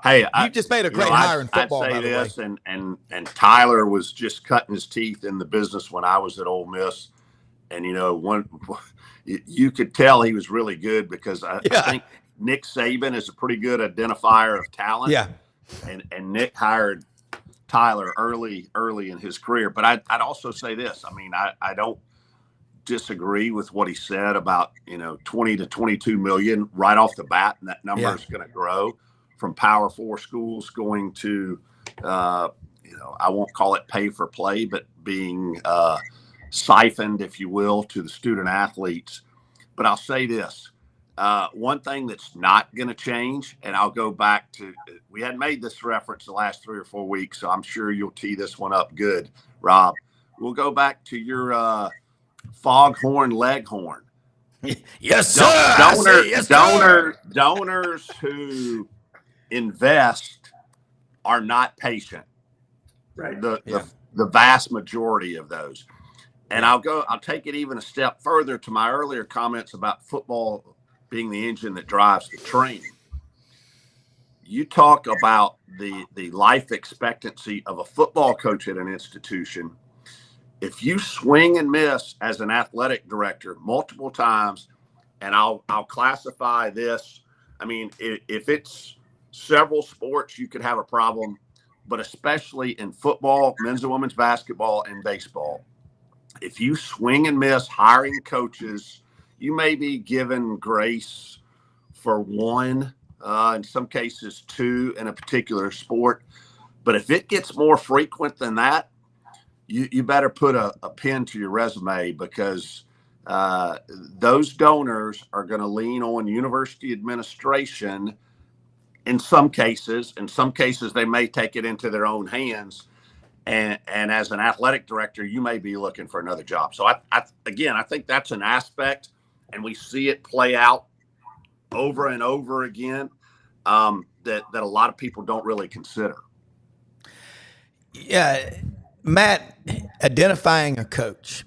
Hey, you just made a great hire in football. I'd say by the this, way. and Tyler was just cutting his teeth in the business when I was at Ole Miss, and you could tell he was really good because I think Nick Saban is a pretty good identifier of talent. Yeah, and Nick hired Tyler early in his career. But I'd also say this. I mean, I don't disagree with what he said about 20 to 22 million right off the bat, and that number is going to grow from Power 4 schools going to I won't call it pay for play, but being siphoned, if you will, to the student athletes. But I'll say this, one thing that's not going to change, and I'll go back to, we hadn't made this reference the last 3 or 4 weeks, so I'm sure you'll tee this one up good, Rob. We'll go back to your foghorn leghorn. Yes, sir. Donors who invest are not patient. Right. The vast majority of those. And I'll take it even a step further to my earlier comments about football being the engine that drives the train. You talk about the life expectancy of a football coach at an institution. If you swing and miss as an athletic director multiple times, and I'll classify this, I mean, if it's several sports, you could have a problem, but especially in football, men's and women's basketball, and baseball, if you swing and miss hiring coaches, you may be given grace for 1, in some cases 2 in a particular sport. But if it gets more frequent than that, you better put a pin to your resume, because those donors are going to lean on university administration in some cases. In some cases, they may take it into their own hands. And as an athletic director, you may be looking for another job. So, I think that's an aspect, and we see it play out over and over again, that a lot of people don't really consider. Yeah, Matt, identifying a coach,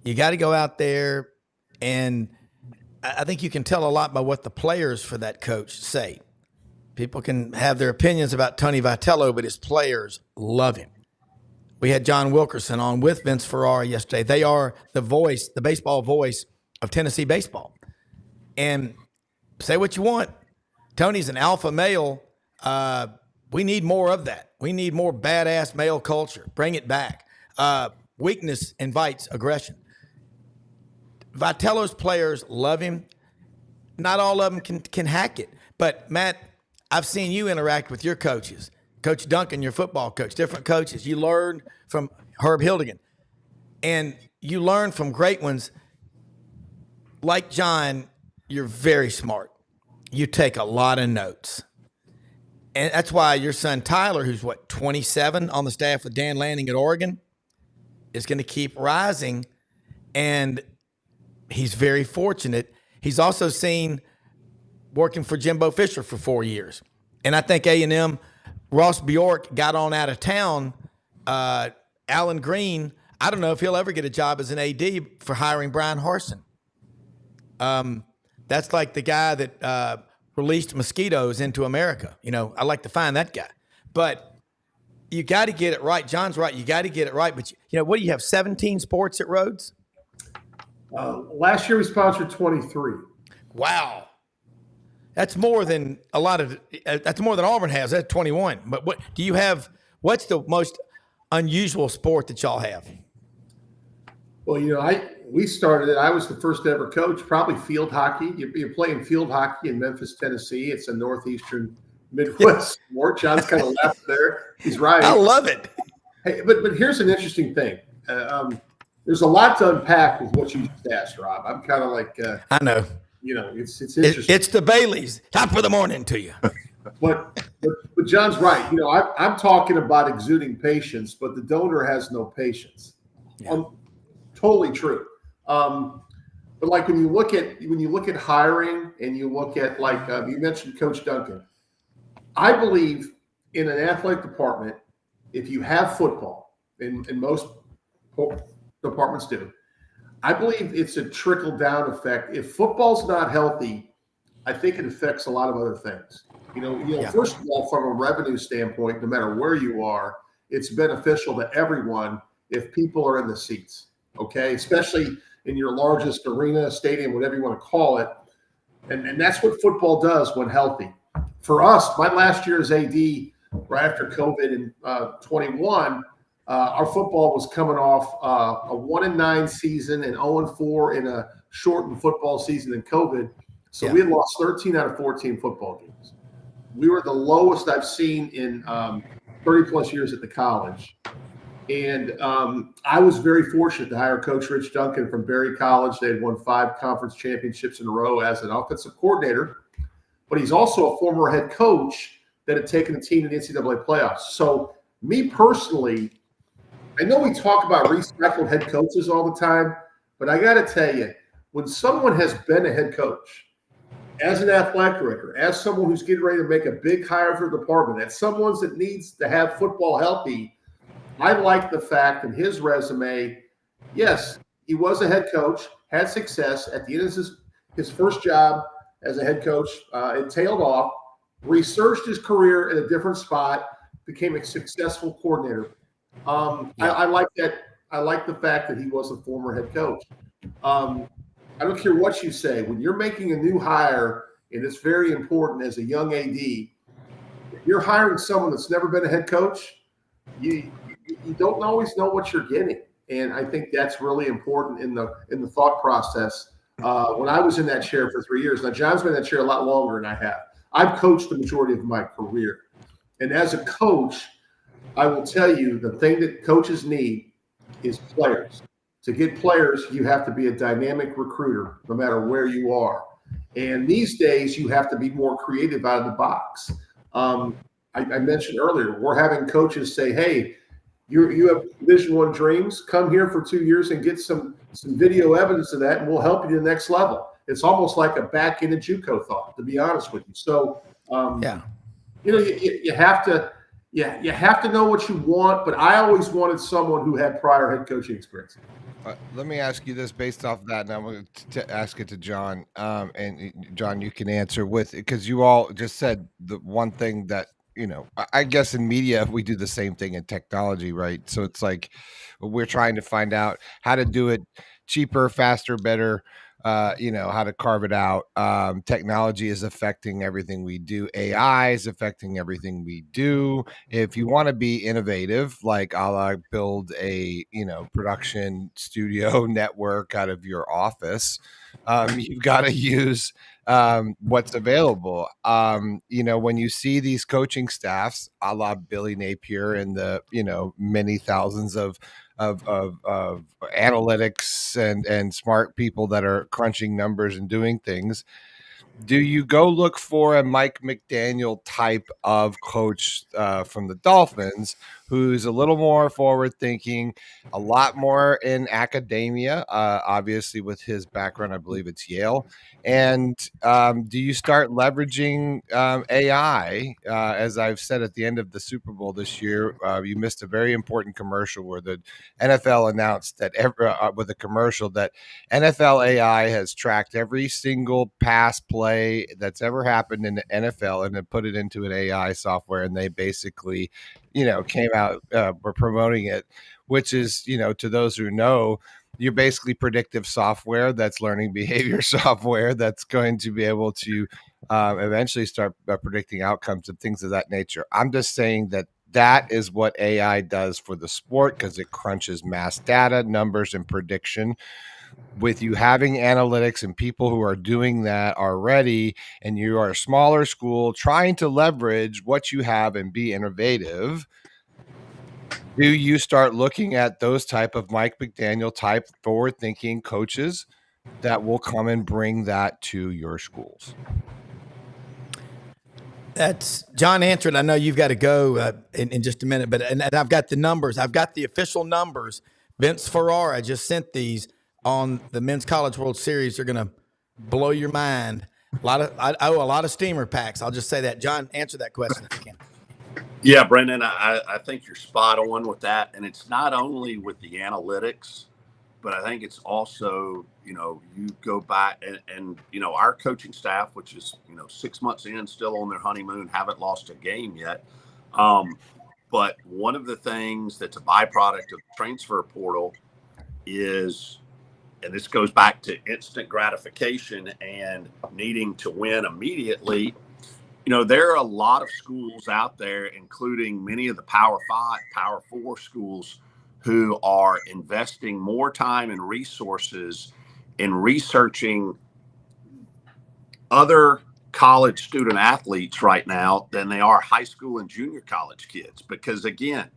you got to go out there, and I think you can tell a lot by what the players for that coach say. People can have their opinions about Tony Vitello, but his players love him. We had John Wilkerson on with Vince Ferrara yesterday. They are the voice, the baseball voice of Tennessee baseball. And say what you want, Tony's an alpha male. We need more of that. We need more badass male culture. Bring it back. Weakness invites aggression. Vitello's players love him. Not all of them can hack it. But, Matt, I've seen you interact with your coaches. Coach Duncan, your football coach, different coaches. You learn from Herb Hildigan. And you learn from great ones. Like John, you're very smart. You take a lot of notes. And that's why your son Tyler, who's 27 on the staff with Dan Lanning at Oregon, is going to keep rising. And he's very fortunate. He's also seen working for Jimbo Fisher for 4 years. And I think A&M, Ross Bjork got on out of town. Alan Green, I don't know if he'll ever get a job as an AD for hiring Brian Harsin. That's like the guy that released mosquitoes into America. I'd like to find that guy. But you got to get it right. John's right. You got to get it right. But, what do you have, 17 sports at Rhodes? Last year we sponsored 23. Wow. That's more than that's more than Auburn has. That's 21. But what do you have? What's the most unusual sport that y'all have? Well, we started it. I was the first ever coach, probably field hockey. You're playing field hockey in Memphis, Tennessee. It's a northeastern Midwest sport. John's kind of left there. He's right. I love it. Hey, but here's an interesting thing. there's a lot to unpack with what you just asked, Rob. I'm kind of like, I know. It's interesting. It's the Baileys. Top of the morning to you. But John's right. I'm talking about exuding patience, but the donor has no patience. Yeah. Totally true. But like when you look at hiring and you look at you mentioned Coach Duncan, I believe in an athletic department, if you have football, and most departments do, I believe it's a trickle down effect. If football's not healthy, I think it affects a lot of other things. First of all, from a revenue standpoint, no matter where you are, it's beneficial to everyone if people are in the seats. Okay, especially in your largest arena, stadium, whatever you want to call it, and that's what football does when healthy. For us, my last year as AD, right after COVID in 21, our football was coming off a 1-9 season and 0-4 in a shortened football season in COVID. So we had lost 13 out of 14 football games. We were the lowest I've seen in 30 plus years at the college. And I was very fortunate to hire Coach Rich Duncan from Berry College. They had won 5 conference championships in a row as an offensive coordinator, but he's also a former head coach that had taken a team to the NCAA playoffs. So me personally, I know we talk about recycled head coaches all the time, but I got to tell you, when someone has been a head coach, as an athletic director, as someone who's getting ready to make a big hire for the department, as someone that needs to have football healthy, I like the fact in his resume, yes, he was a head coach, had success at the end of his first job as a head coach. It tailed off, researched his career in a different spot, became a successful coordinator. I like that. I like the fact that he was a former head coach. I don't care what you say. When you're making a new hire, and it's very important as a young AD, if you're hiring someone that's never been a head coach, you don't always know what you're getting. And I think that's really important in the thought process. When I was in that chair for 3 years, now John's been in that chair a lot longer than I have. I've coached the majority of my career. And as a coach, I will tell you the thing that coaches need is players. To get players, you have to be a dynamic recruiter, no matter where you are. And these days, you have to be more creative out of the box. I mentioned earlier, we're having coaches say, hey, you have Division I dreams, come here for 2 years and get some video evidence of that, and we'll help you to the next level. It's almost like a back end of JUCO thought, to be honest with you. So, you have to know what you want, but I always wanted someone who had prior head coaching experience. Let me ask you this based off of that, and I'm going to ask it to John. And John, you can answer because you all just said the one thing that, I guess in media, we do the same thing in technology, right? So it's like we're trying to find out how to do it cheaper, faster, better, how to carve it out. Technology is affecting everything we do. AI is affecting everything we do. If you want to be innovative, like I'll build a, production studio network out of your office, you've got to use what's available. When you see these coaching staffs, a la Billy Napier and the, many thousands of analytics and smart people that are crunching numbers and doing things, do you go look for a Mike McDaniel type of coach from the Dolphins who's a little more forward thinking, a lot more in academia, obviously with his background, I believe it's Yale. And do you start leveraging AI? As I've said at the end of the Super Bowl this year, you missed a very important commercial where the NFL announced that with a commercial that NFL AI has tracked every single pass play that's ever happened in the NFL and then put it into an AI software. And they basically, came out, were promoting it, which is, to those who know, you're basically predictive software that's learning behavior software that's going to be able to eventually start predicting outcomes and things of that nature. I'm just saying that is what AI does for the sport because it crunches mass data, numbers, and prediction. With you having analytics and people who are doing that already, and you are a smaller school trying to leverage what you have and be innovative, Do you start looking at those type of Mike McDaniel type forward-thinking coaches that will come and bring that to your schools? That's John answered. I know you've got to go in just a minute, but and I've got the numbers. I've got the official numbers. Vince Ferrara just sent these on the Men's College World Series. They're going to blow your mind. I owe a lot of steamer packs. I'll just say that. John, answer that question if you can. Yeah, Brenden, I think you're spot on with that. And it's not only with the analytics, but I think it's also, you go back and our coaching staff, which is, 6 months in, still on their honeymoon, haven't lost a game yet. But one of the things that's a byproduct of the transfer portal is, and this goes back to instant gratification and needing to win immediately. There are a lot of schools out there, including many of the Power 5, Power 4 schools, who are investing more time and resources in researching other college student athletes right now than they are high school and junior college kids. Because again,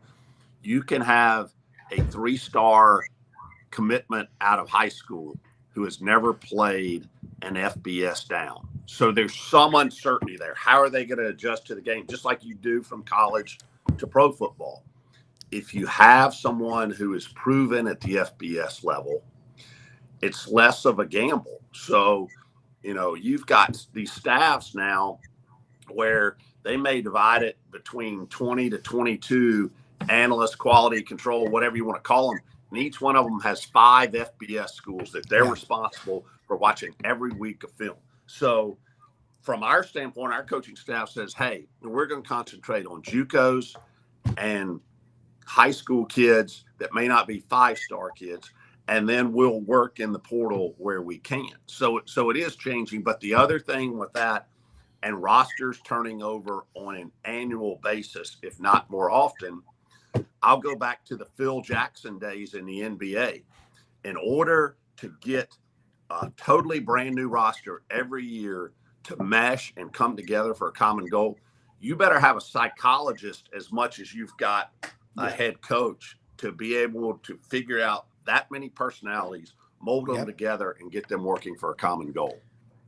you can have a 3-star commitment out of high school who has never played an FBS down. So there's some uncertainty there. How are they going to adjust to the game? Just like you do from college to pro football. If you have someone who is proven at the FBS level, it's less of a gamble. So, you've got these staffs now where they may divide it between 20 to 22 analysts, quality control, whatever you want to call them. And each one of them has 5 FBS schools that they're responsible for watching every week of film. So from our standpoint, our coaching staff says, hey, we're going to concentrate on JUCOs and high school kids that may not be 5-star kids, and then we'll work in the portal where we can. So it is changing. But the other thing with that, and rosters turning over on an annual basis, if not more often, I'll go back to the Phil Jackson days in the NBA. In order to get a totally brand new roster every year to mesh and come together for a common goal, you better have a psychologist as much as you've got a head coach to be able to figure out that many personalities, mold them together, and get them working for a common goal.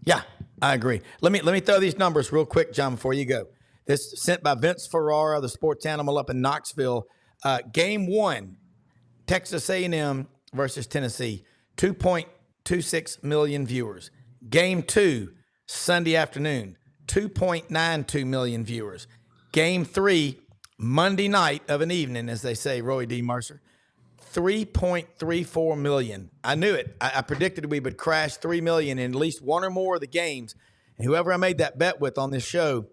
Yeah, I agree. Let me throw these numbers real quick, John, before you go. This sent by Vince Ferrara, the sports animal up in Knoxville. Game 1, Texas A&M versus Tennessee, 2.26 million viewers. Game 2, Sunday afternoon, 2.92 million viewers. Game 3, Monday night of an evening, as they say, Roy D. Mercer, 3.34 million. I knew it. I predicted we would crash 3 million in at least one or more of the games. And whoever I made that bet with on this show,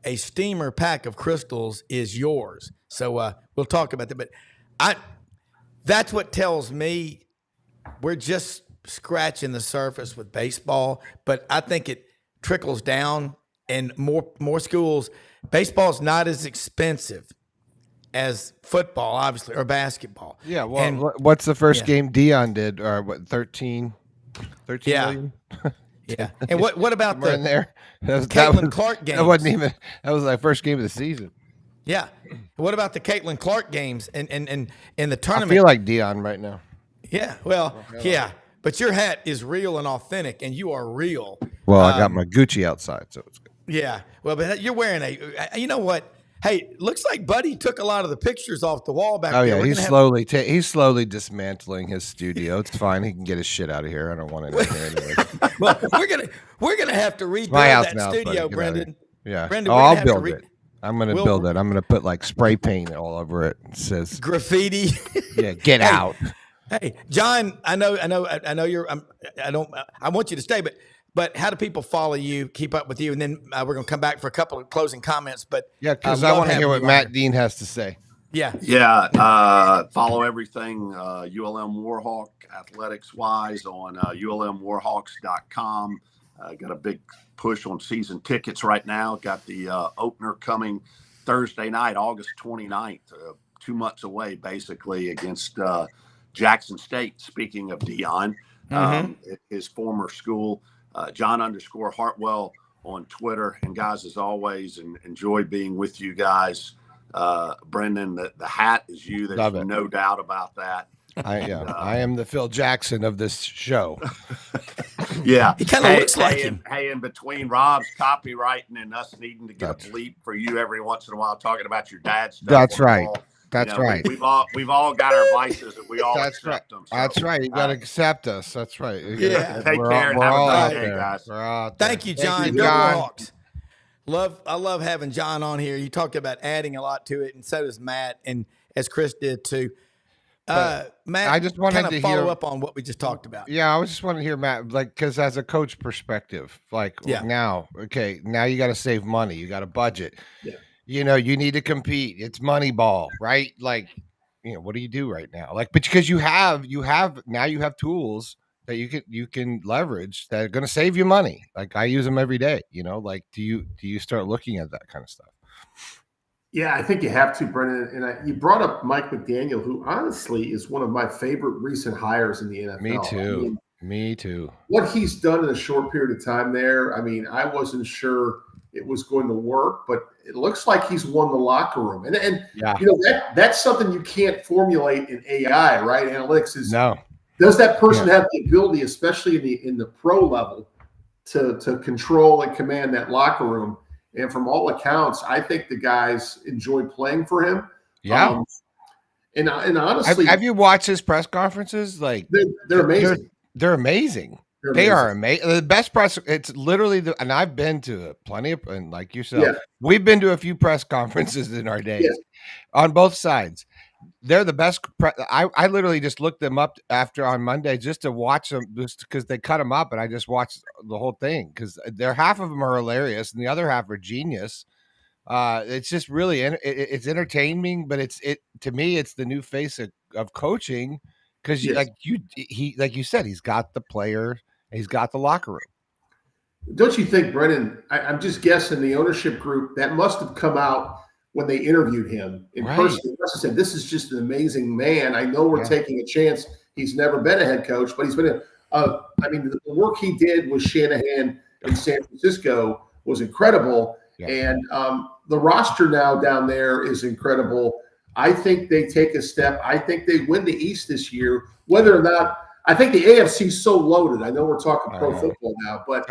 a steamer pack of crystals is yours. So we'll talk about that. But that's what tells me we're just scratching the surface with baseball. But I think it trickles down, and more schools. Baseball's not as expensive as football, obviously, or basketball. Yeah, well, and, what's the first game Dion did? Or what, 13 million? Yeah. And what about Somewhere in there? Caitlin Clark games? That was my first game of the season. Yeah. What about the Caitlin Clark games and in the tournament? I feel like Dion right now. Yeah. Well, yeah. But your hat is real and authentic, and you are real. Well, I got my Gucci outside, so it's good. Yeah. Well, but you're wearing you know what? Hey, looks like Buddy took a lot of the pictures off the wall back there. Oh yeah, he's slowly dismantling his studio. It's fine. He can get his shit out of here. I don't want it in here anyway. Well, we're gonna have to rebuild that studio, Brenden. Yeah. Brenden, I'll build it. I'm gonna build it. I'm gonna put like spray paint all over it. It says graffiti. Yeah, get out. Hey, John, I know you're. I want you to stay, but how do people follow you, keep up with you? And then we're going to come back for a couple of closing comments. But yeah, because I want to hear what Matt Dean has to say. Yeah. Follow everything ULM Warhawk athletics wise on ulmwarhawks.com. Got a big push on season tickets right now. Got the opener coming Thursday night, August 29th, 2 months away, basically, against Jackson State. Speaking of Dion, his former school. John_Hartwell on Twitter. And guys, as always, and enjoy being with you guys. Brenden, the hat is you. There's Love it. no doubt about that. I am the Phil Jackson of this show. Yeah, He kind of looks like him. Hey, in between Rob's copywriting and us needing to get That's- a bleep for you every once in a while, talking about your dad's stuff. That's on the right. wall, That's right. We've all got our vices, and we all That's accept them. So, That's right. You got to accept us. That's right. Yeah. Take We're care all, and we're have all a out great day, there. guys. We're out there. Thank you, John. you, Go John. Hawks. I love having John on here. You talked about adding a lot to it, and so does Matt, and as Chris did too. Matt, I just wanted kind of to follow hear- up on what we just talked about. Yeah, I was just wanting to hear Matt, like, because as a coach perspective, like now you got to save money, you got a budget, you need to compete. It's money ball, right? Like, what do you do right now? Like, but because you have tools that you can leverage that are going to save you money. Like I use them every day. Like do you start looking at that kind of stuff? Yeah, I think you have to, Brenden. And you brought up Mike McDaniel, who honestly is one of my favorite recent hires in the NFL. Me too. I mean, Me too. what he's done in a short period of time there, I mean, I wasn't sure it was going to work, but it looks like he's won the locker room. And that's something you can't formulate in AI, right? Analytics is does that person have the ability, especially in the pro level, to control and command that locker room? And from all accounts, I think the guys enjoy playing for him. Yeah. And honestly, have you watched his press conferences? Like they're amazing. They're amazing. They are amazing. The best press. It's literally and I've been to plenty of, and like yourself, we've been to a few press conferences in our days on both sides. They're the best. I literally just looked them up on Monday just to watch them, just because they cut them up, and I just watched the whole thing because half of them are hilarious and the other half are genius. It's just really it's entertaining, but to me it's the new face of coaching because like you said, he's got the player, he's got the locker room. Don't you think, Brenden? I'm just guessing the ownership group that must have come out when they interviewed him in person. They must have said, "This is just an amazing man. I know we're taking a chance. He's never been a head coach, but he's been I mean, the work he did with Shanahan in San Francisco was incredible." Yeah. And the roster now down there is incredible. I think they take a step. I think they win the East this year. Whether or not, I think the AFC is so loaded. I know we're talking pro football now, but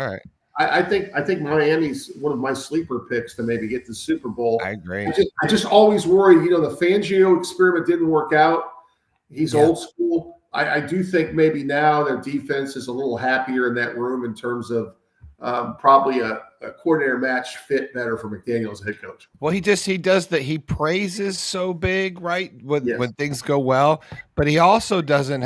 I think Miami's one of my sleeper picks to maybe get the Super Bowl. I agree. I just always worry. The Fangio experiment didn't work out. He's old school. I do think maybe now their defense is a little happier in that room in terms of probably a coordinator match fit better for McDaniel as head coach. Well, he does that. He praises so big, right? When things go well, but he also doesn't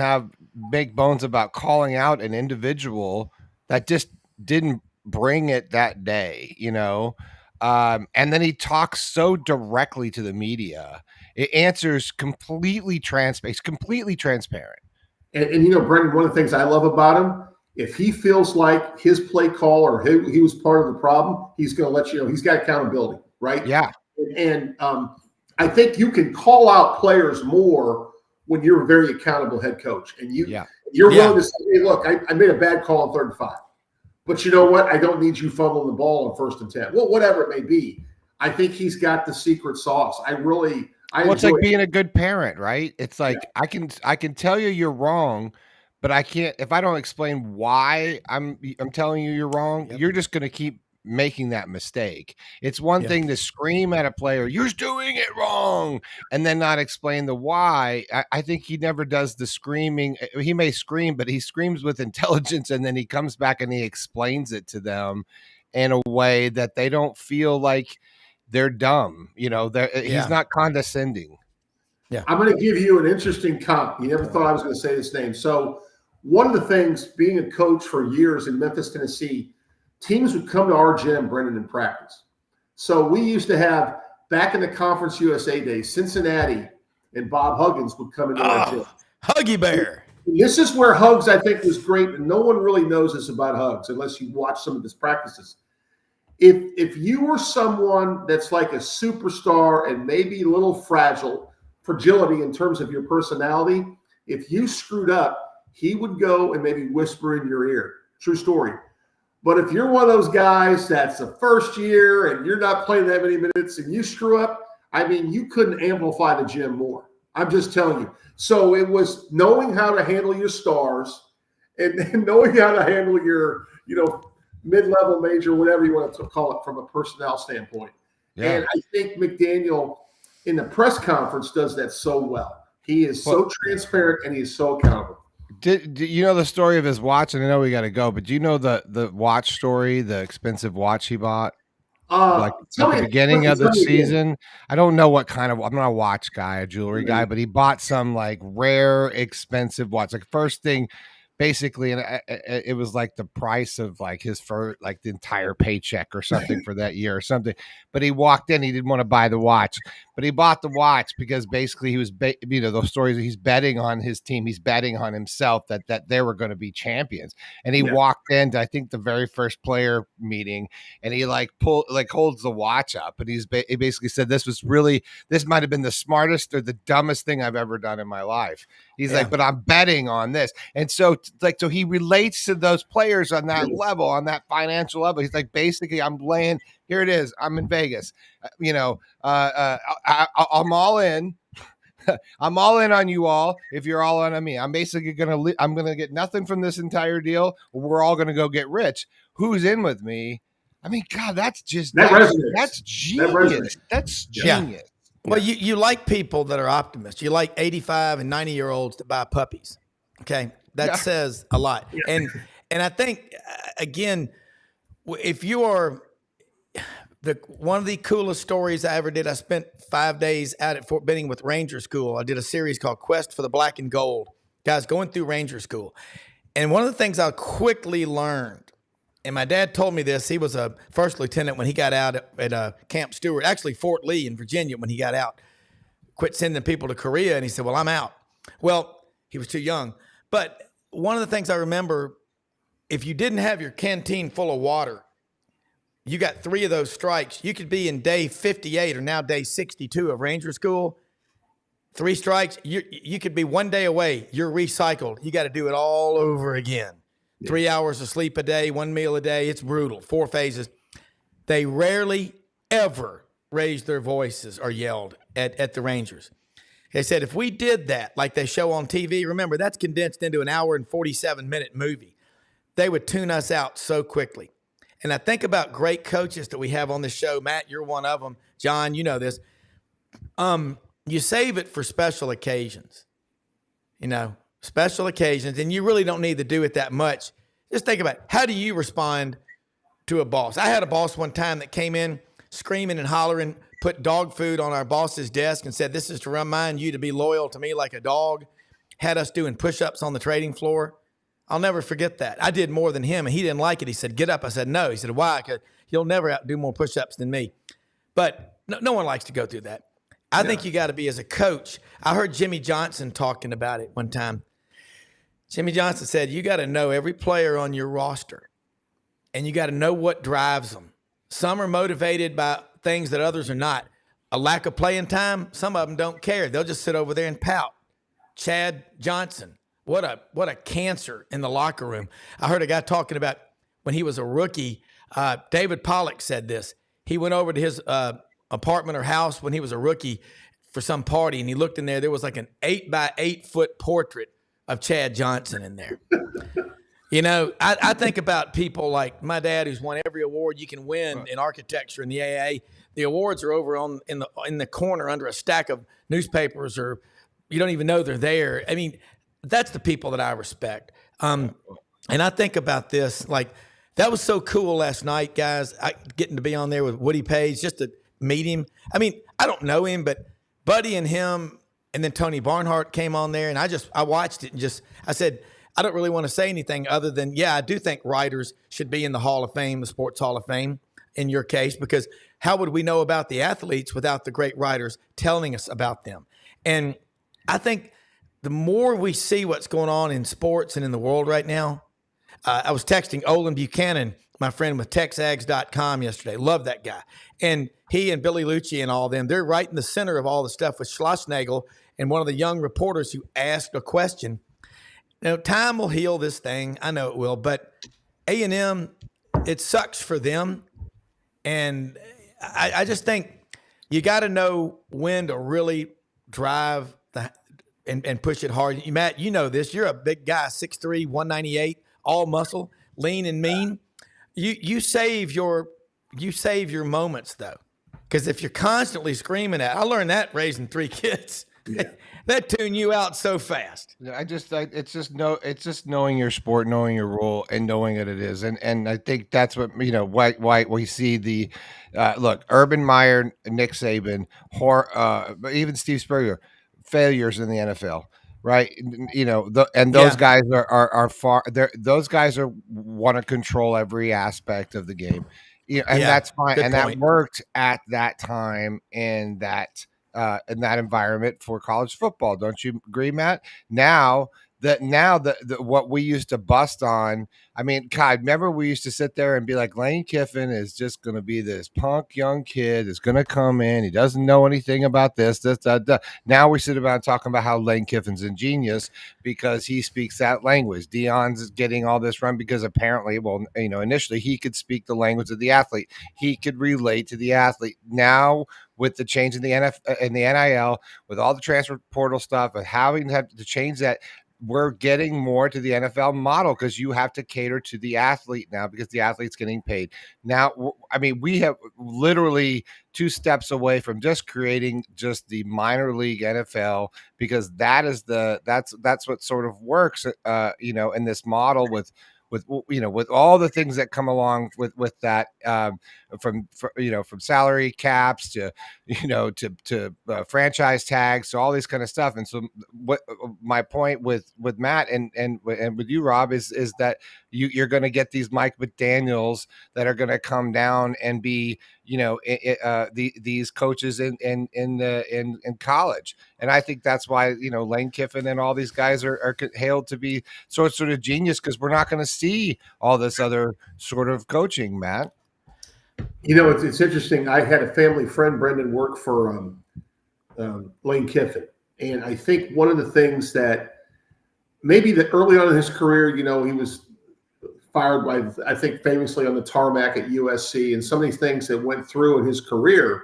make bones about calling out an individual that just didn't bring it that day, and then he talks so directly to the media. It answers completely transparent. And Brenden, one of the things I love about him, if he feels like his play call or he was part of the problem, he's going to let you know. He's got accountability, right? Yeah. And I think you can call out players more when you're a very accountable head coach. And you're willing to say, "Hey, look, I made a bad call on 3rd and 5. But you know what? I don't need you fumbling the ball on 1st and 10. Well, whatever it may be. I think he's got the secret sauce. It's like being a good parent, right? It's like I can tell you you're wrong, but I can't if I don't explain why I'm telling you you're wrong. You're just going to keep making that mistake. It's one thing to scream at a player, "You're doing it wrong," and then not explain the why. I think he never does the screaming. He may scream, but he screams with intelligence, and then he comes back and he explains it to them in a way that they don't feel like they're dumb. He's not condescending. Yeah. I'm going to give you an interesting comp. You never thought I was going to say this name. So one of the things, being a coach for years in Memphis, Tennessee, teams would come to our gym, Brenden, in practice. So we used to have, back in the Conference USA days, Cincinnati and Bob Huggins would come into our gym. Huggy Bear. This is where Hugs, I think, was great, and no one really knows this about Hugs unless you watch some of his practices. If you were someone that's like a superstar and maybe a little fragility in terms of your personality, if you screwed up, he would go and maybe whisper in your ear. True story. But if you're one of those guys that's the first year and you're not playing that many minutes and you screw up, I mean, you couldn't amplify the gym more. I'm just telling you. So it was knowing how to handle your stars and knowing how to handle your, mid-level, major, whatever you want to call it from a personnel standpoint. Yeah. And I think McDaniel in the press conference does that so well. He is so transparent and he is so accountable. Did you know the story of his watch? And I know we got to go, but do you know the watch story, the expensive watch he bought? Like at the beginning of the season, I don't know what kind of. I'm not a watch guy, a jewelry guy, but he bought some like rare, expensive watch. Like first thing, basically, and it was like the price of like his first, like the entire paycheck or something for that year or something. But he walked in, he didn't want to buy the watch, but he bought the watch because basically he was, those stories. He's betting on his team, he's betting on himself that they were going to be champions. And he walked into, I think, the very first player meeting, and he holds the watch up, and he basically said this might have been the smartest or the dumbest thing I've ever done in my life. He's like, but I'm betting on this. And so he relates to those players on that level, on that financial level. He's like, basically, I'm laying, here it is. I'm in Vegas. I'm all in. I'm all in on you all. If you're all in on me, I'm basically I'm going to get nothing from this entire deal. We're all going to go get rich. Who's in with me? I mean, God, that's genius. That's genius. Yeah. Well, you like people that are optimists. You like 85 and 90-year-olds that buy puppies. Okay. That says a lot. Yeah. And I think, again, if you are one of the coolest stories I ever did, I spent 5 days out at Fort Benning with Ranger School. I did a series called Quest for the Black and Gold. Guys, going through Ranger School. And one of the things I quickly learned, and my dad told me this, he was a first lieutenant when he got out at Camp Stewart, actually Fort Lee in Virginia when he got out, quit sending people to Korea, and he said, well, I'm out. Well, he was too young. But one of the things I remember, if you didn't have your canteen full of water, you got 3 of those strikes, you could be in day 58 or now day 62 of Ranger School. 3 strikes, you could be 1 day away. You're recycled. You got to do it all over again. 3 hours of sleep a day, 1 meal a day. It's brutal. 4 phases. They rarely, ever raised their voices or yelled at the Rangers. They said, if we did that like they show on TV, remember, that's condensed into an hour and 47-minute movie. They would tune us out so quickly. And I think about great coaches that we have on the show. Matt, you're one of them. John, you know this. You save it for special occasions. Special occasions, and you really don't need to do it that much. Just think about it. How do you respond to a boss? I had a boss one time that came in screaming and hollering, put dog food on our boss's desk and said, this is to remind you to be loyal to me like a dog. Had us doing push-ups on the trading floor. I'll never forget that. I did more than him, and he didn't like it. He said, get up. I said, no. He said, why? Because you'll never do more push-ups than me. But no one likes to go through that. I think you got to be as a coach. I heard Jimmy Johnson talking about it one time. Jimmy Johnson said, you got to know every player on your roster, and you got to know what drives them. Some are motivated by things that others are not. A lack of playing time, some of them don't care. They'll just sit over there and pout. Chad Johnson. What a cancer in the locker room. I heard a guy talking about when he was a rookie. David Pollock said this. He went over to his apartment or house when he was a rookie for some party, and he looked in there. There was like an 8-by-8 foot portrait of Chad Johnson in there. I think about people like my dad, who's won every award you can win in architecture in the AA. The awards are over in the corner under a stack of newspapers, or you don't even know they're there. I mean, that's the people that I respect. And I think about this, like, that was so cool last night, guys, getting to be on there with Woody Page, just to meet him. I mean, I don't know him, but Buddy and him, and then Tony Barnhart came on there, and I watched it and I said, I don't really want to say anything other than, I do think writers should be in the Hall of Fame, the Sports Hall of Fame, in your case, because how would we know about the athletes without the great writers telling us about them? And I think the more we see what's going on in sports and in the world right now, I was texting Olin Buchanan, my friend with TexAgs.com yesterday. Love that guy. And he and Billy Lucci and all of them, they're right in the center of all the stuff with Schlossnagel and one of the young reporters who asked a question. Now, time will heal this thing. I know it will. But A&M, it sucks for them. And I just think You got to know when to really drive and push it hard. Matt, you know this. You're a big guy, 6'3", 198, all muscle, lean and mean. You save your moments though, because if you're constantly screaming I learned that raising 3 kids. Yeah. That tune you out so fast. It's just knowing your sport, knowing your role, and knowing what it is, and I think that's what why we see the look, Urban Meyer, Nick Saban, even Steve Spurrier, failures in the NFL, right? Those guys are far. Those guys want to control every aspect of the game, and that's fine, good and point. that worked at that time in that environment for college football. Don't you agree, Matt? Now that what we used to bust on, I mean, God, remember we used to sit there and be like, Lane Kiffin is just going to be this punk young kid that's going to come in. He doesn't know anything about this. Now we sit about talking about how Lane Kiffin's a genius because he speaks that language. Deion's getting all this run because apparently, initially he could speak the language of the athlete. He could relate to the athlete. Now, with the change in the NIL, with all the transfer portal stuff, and having to change that, we're getting more to the NFL model because you have to cater to the athlete now because the athlete's getting paid. Now, I mean, we have literally 2 steps away from just creating just the minor league NFL because that's what sort of works, in this model with all the things that come along with that, from salary caps to franchise tags to all these kind of stuff. And so what my point with Matt and with you, Rob, is that you're going to get these Mike McDaniels that are going to come down and be these coaches in college. And I think that's why Lane Kiffin and all these guys are hailed to be sort of genius, because we're not going to see all this other sort of coaching, Matt. It's interesting. I had a family friend, Brenden, work for Lane Kiffin. And I think one of the things that maybe that early on in his career, he was fired by, I think, famously on the tarmac at USC, and some of these things that went through in his career.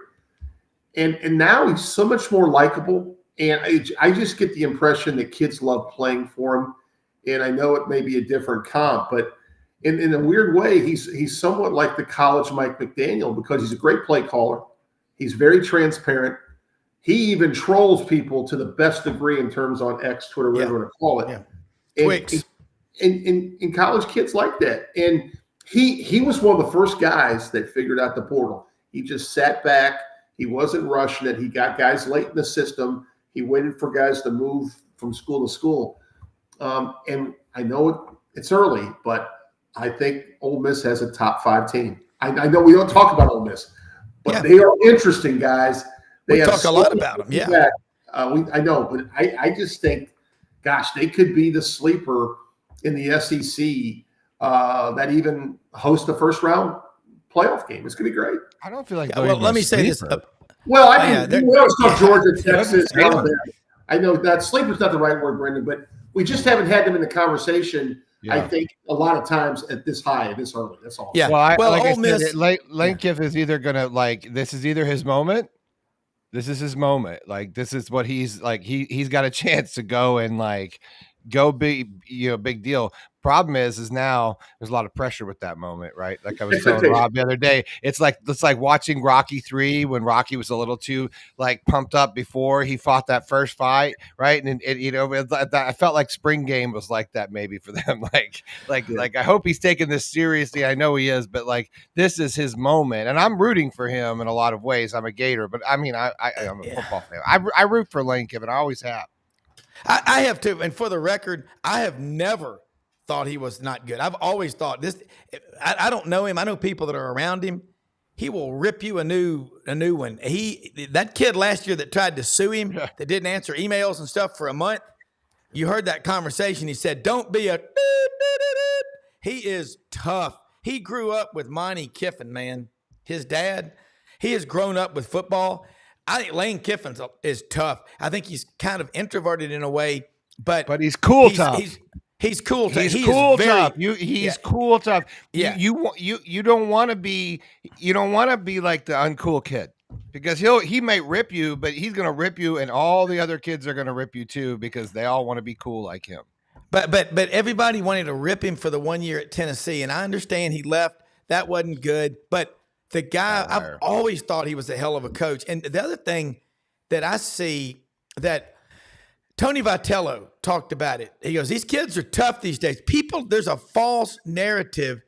And now he's so much more likable. And I just get the impression that kids love playing for him. And I know it may be a different comp, but in a weird way, he's somewhat like the college Mike McDaniel, because he's a great play caller. He's very transparent. He even trolls people to the best degree in terms on X, Twitter, whatever you want to call it. Yeah. Twix. And college kids like that. And he was one of the first guys that figured out the portal. He just sat back. He wasn't rushing it. He got guys late in the system. He waited for guys to move from school to school. And I know it's early, but I think Ole Miss has a top 5 team. I know we don't talk about Ole Miss, but they are interesting guys. We talk a lot about them. Yeah. I know, but I just think, gosh, they could be the sleeper in the SEC that even host a first round playoff game. It's going to be great. I don't feel like. Well, let me say this. Well, I mean, we always talk Georgia, Texas, Alabama. I know that sleeper's not the right word, Brenden, but we just haven't had them in the conversation. Yeah. I think a lot of times at this early. That's all. Yeah. Well, Ole Miss, Lane Kiffin is either going to this is either his moment. This is his moment. This is what he's like. He's got a chance to go and go big, big deal. Problem is now there's a lot of pressure with that moment, right? Like I was telling Rob the other day, it's like watching Rocky 3 when Rocky was a little too pumped up before he fought that first fight, right? And I felt like spring game was like that maybe for them. I hope he's taking this seriously. I know he is, but this is his moment, and I'm rooting for him in a lot of ways. I'm a Gator, but I mean I'm a football fan. I root for Lane Kiffin. I always have. I have too, and for the record, I have never thought he was not good. I've always thought this. I don't know him. I know people that are around him. He will rip you a new one. That kid last year that tried to sue him, that didn't answer emails and stuff for a month. You heard that conversation. He said, "Don't be a." He is tough. He grew up with Monty Kiffin, man. His dad. He has grown up with football. I think Lane Kiffin is tough. I think he's kind of introverted in a way, but he's cool tough. He's cool tough. He's cool tough. He's cool tough. Yeah. You don't want to be like the uncool kid. Because he may rip you, but he's going to rip you, and all the other kids are going to rip you too because they all want to be cool like him. But everybody wanted to rip him for the 1 year at Tennessee, and I understand he left. That wasn't good. But the guy, I've always thought he was a hell of a coach. And the other thing that I see that Tony Vitello talked about it. He goes, these kids are tough these days. There's a false narrative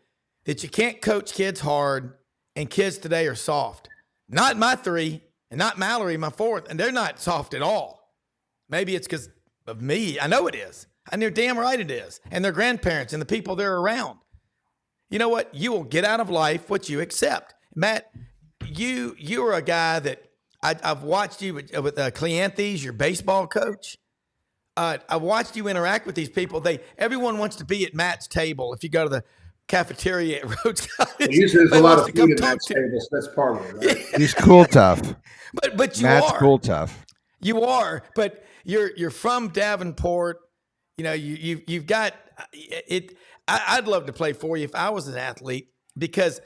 that you can't coach kids hard and kids today are soft. Not my three and not Mallory, my fourth, and they're not soft at all. Maybe it's because of me. I know it is. I know damn right it is. And their grandparents and the people they're around. You know what? You will get out of life what you accept. Matt, you are a guy that I've watched you with Cleanthes, your baseball coach. I've watched you interact with these people. Everyone wants to be at Matt's table. If you go to the cafeteria at Rhodes College, usually there's a lot of food at Matt's table, so that's part of it, right? He's cool tough. But Matt's cool tough. You are, but you're from Davenport. You know, you've got it. I'd love to play for you if I was an athlete because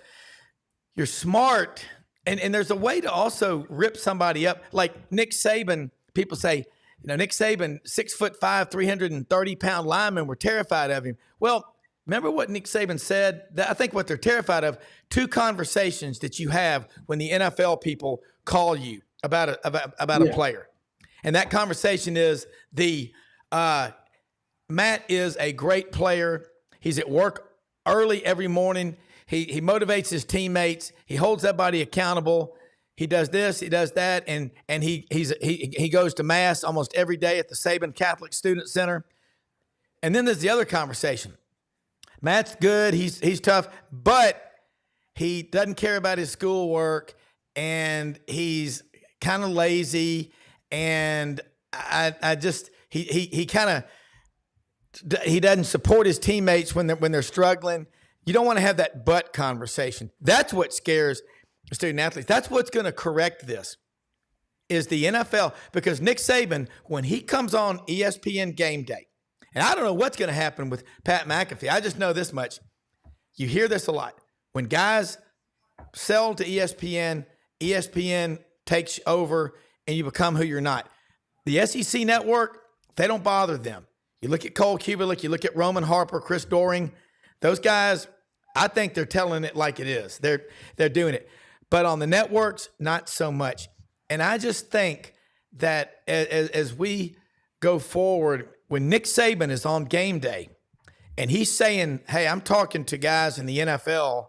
you're smart, and there's a way to also rip somebody up. Like Nick Saban, people say, Nick Saban, 6'5", 330-pound lineman, we're terrified of him. Well, remember what Nick Saban said? I think what they're terrified of, 2 conversations that you have when the NFL people call you about a player. And that conversation is Matt is a great player. He's at work early every morning. He motivates his teammates. He holds everybody accountable. He does this, he does that, and he goes to mass almost every day at the Saban Catholic Student Center. And then there's the other conversation. Matt's good, he's tough, but he doesn't care about his schoolwork, and he's kind of lazy, and he doesn't support his teammates when they're struggling. You don't want to have that but conversation. That's what scares student athletes. That's what's going to correct this is the NFL, because Nick Saban, when he comes on ESPN Game Day, and I don't know what's going to happen with Pat McAfee. I just know this much. You hear this a lot. When guys sell to ESPN, ESPN takes over and you become who you're not. The SEC network, they don't bother them. You look at Cole Kubelik, you look at Roman Harper, Chris Doering, those guys, I think they're telling it like it is. They're doing it. But on the networks, not so much. And I just think that as we go forward, when Nick Saban is on game day and he's saying, hey, I'm talking to guys in the NFL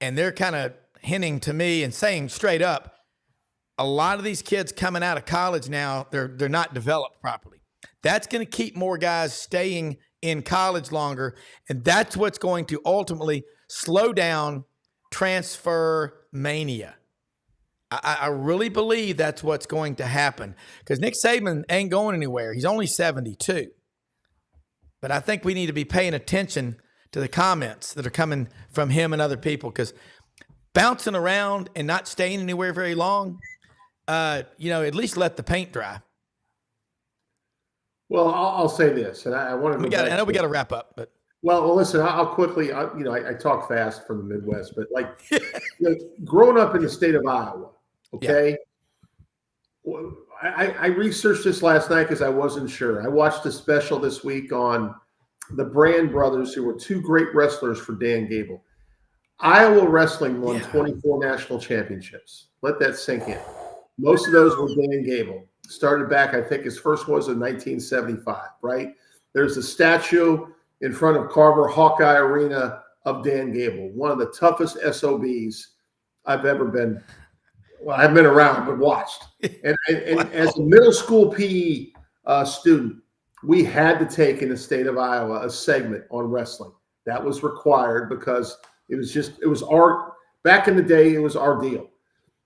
and they're kind of hinting to me and saying straight up, a lot of these kids coming out of college now, they're not developed properly. That's going to keep more guys staying in college longer, and that's what's going to ultimately slow down transfer mania. I really believe that's what's going to happen because Nick Saban ain't going anywhere. He's only 72. But I think we need to be paying attention to the comments that are coming from him and other people because bouncing around and not staying anywhere very long, at least let the paint dry. Well, I'll say this, and I want to. I know we got to wrap up, but well, listen. I'll quickly. I talk fast from the Midwest, but growing up in the state of Iowa, okay. Yeah. I researched this last night because I wasn't sure. I watched a special this week on the Browne brothers, who were 2 great wrestlers for Dan Gable. Iowa wrestling won 24 national championships. Let that sink in. Most of those were Dan Gable. Started back, I think his first was in 1975, right? There's a statue in front of Carver Hawkeye Arena of Dan Gable, one of the toughest SOBs I've ever been. Well, I've been around, but watched. And as a middle school PE student, we had to take in the state of Iowa a segment on wrestling. That was required because it was our, back in the day, it was our deal.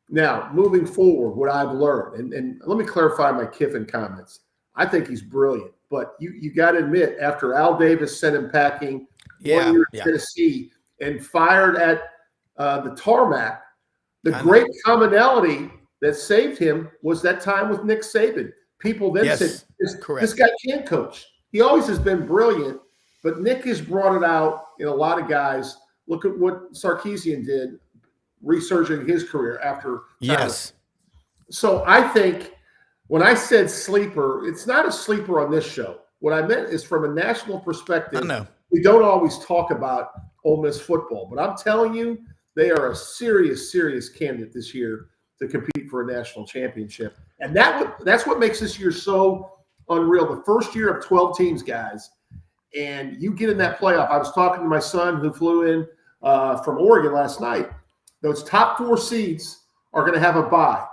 Now, moving forward, what I've learned, and let me clarify my Kiffin comments. I think he's brilliant, but you got to admit, after Al Davis sent him packing 1 year in Tennessee and fired at the tarmac, the great commonality that saved him was that time with Nick Saban. People then said, this guy can't coach. He always has been brilliant, but Nick has brought it out in a lot of guys. Look at what Sarkisian did, resurging his career after. Yes. So I think when I said sleeper, it's not a sleeper on this show. What I meant is from a national perspective. I know. We don't always talk about Ole Miss football, but I'm telling you, they are a serious, serious candidate this year to compete for a national championship. And that's what makes this year so unreal. The first year of 12 teams, guys, and you get in that playoff. I was talking to my son who flew in from Oregon last night. Those top 4 seeds are going to have a bye,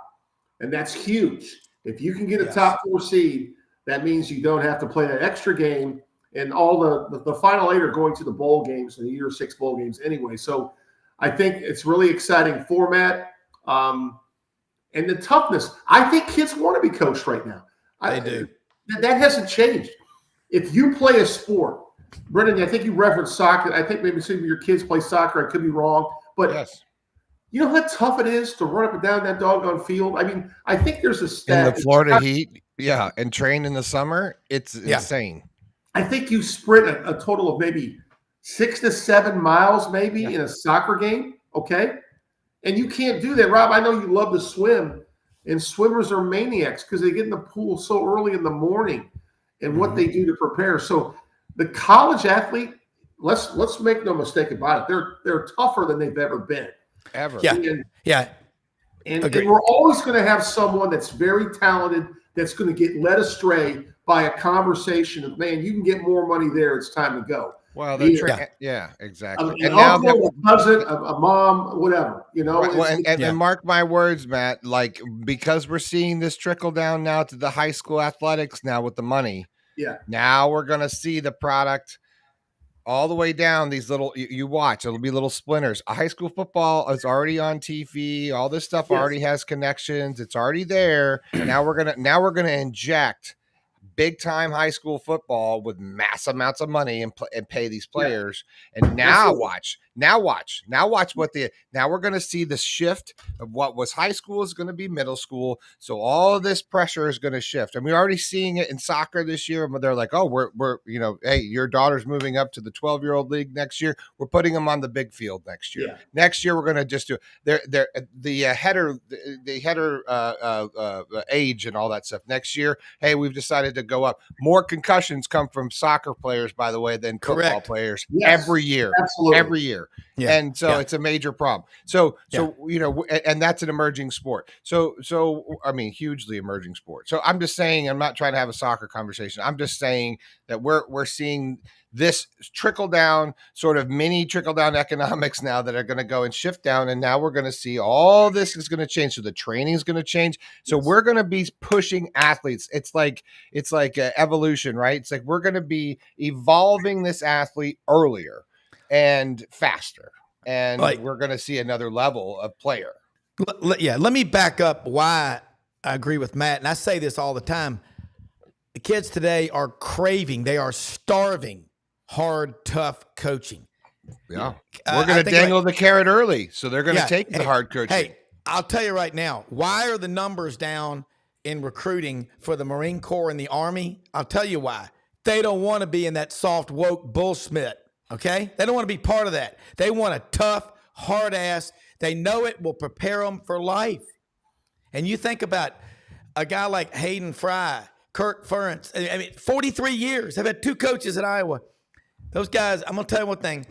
and that's huge. If you can get a top 4 seed, that means you don't have to play that extra game. And all the final 8 are going to the bowl games, the year 6 bowl games anyway. So I think it's really exciting format. And the toughness. I think kids want to be coached right now. They do. That hasn't changed. If you play a sport, Brenden, I think you referenced soccer. I think maybe some of your kids play soccer. I could be wrong. But Yes. you know how tough it is to run up and down that doggone field? I mean, I think there's a In stat. the Florida heat, and train in the summer, it's insane. I think you sprint a total of maybe 6 to 7 miles maybe in a soccer game, okay? And you can't do that. Rob, I know you love to swim, and swimmers are maniacs because they get in the pool so early in the morning and what they do to prepare. So the college athlete, let's make no mistake about it, they're tougher than they've ever been. Ever. Yeah. And we're always going to have someone that's very talented that's going to get led astray by a conversation of, man, you can get more money there. It's time to go. Well, exactly. An uncle, a cousin, a mom, whatever, you know. Right, well, and mark my words, Matt, like, because we're seeing this trickle down now to the high school athletics now with the money. Yeah. Now we're going to see the product all the way down. These little, you watch, it'll be little splinters. High school football is already on TV. All this stuff already has connections. It's already there. Now we're going to inject big time high school football with mass amounts of money and pay these players. And now watch what now we're going to see the shift of what was high school is going to be middle school. So all of this pressure is going to shift. And we're already seeing it in soccer this year. They're like, oh, we're, hey, your daughter's moving up to the 12-year-old league next year. We're putting them on the big field next year. Next year, we're going to just do the header age and all that stuff. Next year, hey, we've decided to go up. More concussions come from soccer players, by the way, than football players every year. Absolutely. Every year. Yeah. And so it's a major problem. So and that's an emerging sport. So I mean, hugely emerging sport. So I'm just saying, I'm not trying to have a soccer conversation. I'm just saying that we're seeing this trickle down, sort of mini trickle down economics now that are going to go and shift down. And now we're going to see all this is going to change. So the training is going to change. So we're going to be pushing athletes. It's like evolution, right? It's like we're going to be evolving this athlete earlier and faster. And we're going to see another level of player. Let me back up why I agree with Matt. And I say this all the time. The kids today are craving, they are starving hard, tough coaching. Yeah. We're going to dangle the carrot early. So they're going to take the hard coaching. Hey, I'll tell you right now, why are the numbers down in recruiting for the Marine Corps and the Army? I'll tell you why. They don't want to be in that soft, woke bullshit. Okay? They don't want to be part of that. They want a tough, hard ass. They know it will prepare them for life. And you think about a guy like Hayden Fry, Kirk Ferentz. I mean, 43 years. I've had 2 coaches at Iowa. Those guys, I'm going to tell you one thing.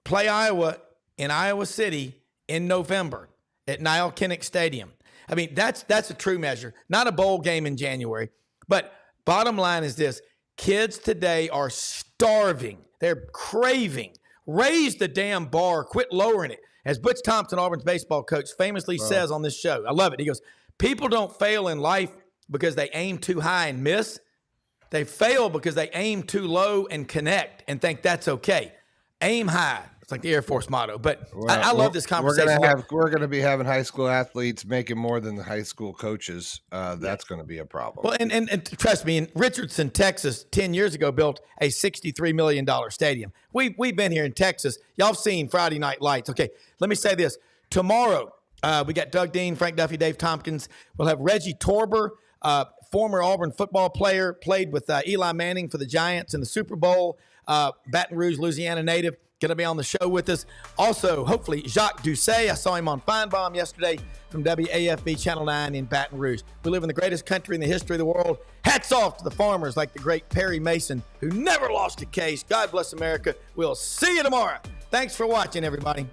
Play Iowa in Iowa City in November at Niall Kinnick Stadium. I mean, that's a true measure. Not a bowl game in January. But bottom line is this. Kids today are starving. They're craving. Raise the damn bar. Quit lowering it. As Butch Thompson, Auburn's baseball coach, famously says on this show, I love it. He goes, people don't fail in life because they aim too high and miss. They fail because they aim too low and connect and think that's okay. Aim high. It's like the Air Force motto. But I love this conversation. We're going to be having high school athletes making more than the high school coaches. That's going to be a problem. Well, and trust me, in Richardson, Texas, 10 years ago, built a $63 million stadium. We've been here in Texas. Y'all have seen Friday Night Lights. Okay, let me say this. Tomorrow, we got Doug Dean, Frank Duffy, Dave Tompkins. We'll have Reggie Torber, former Auburn football player, played with Eli Manning for the Giants in the Super Bowl, Baton Rouge, Louisiana native. going to be on the show with us. Also, hopefully, Jacques Doucet. I saw him on Feinbaum yesterday from WAFB Channel 9 in Baton Rouge. We live in the greatest country in the history of the world. Hats off to the farmers like the great Perry Mason, who never lost a case. God bless America. We'll see you tomorrow. Thanks for watching, everybody.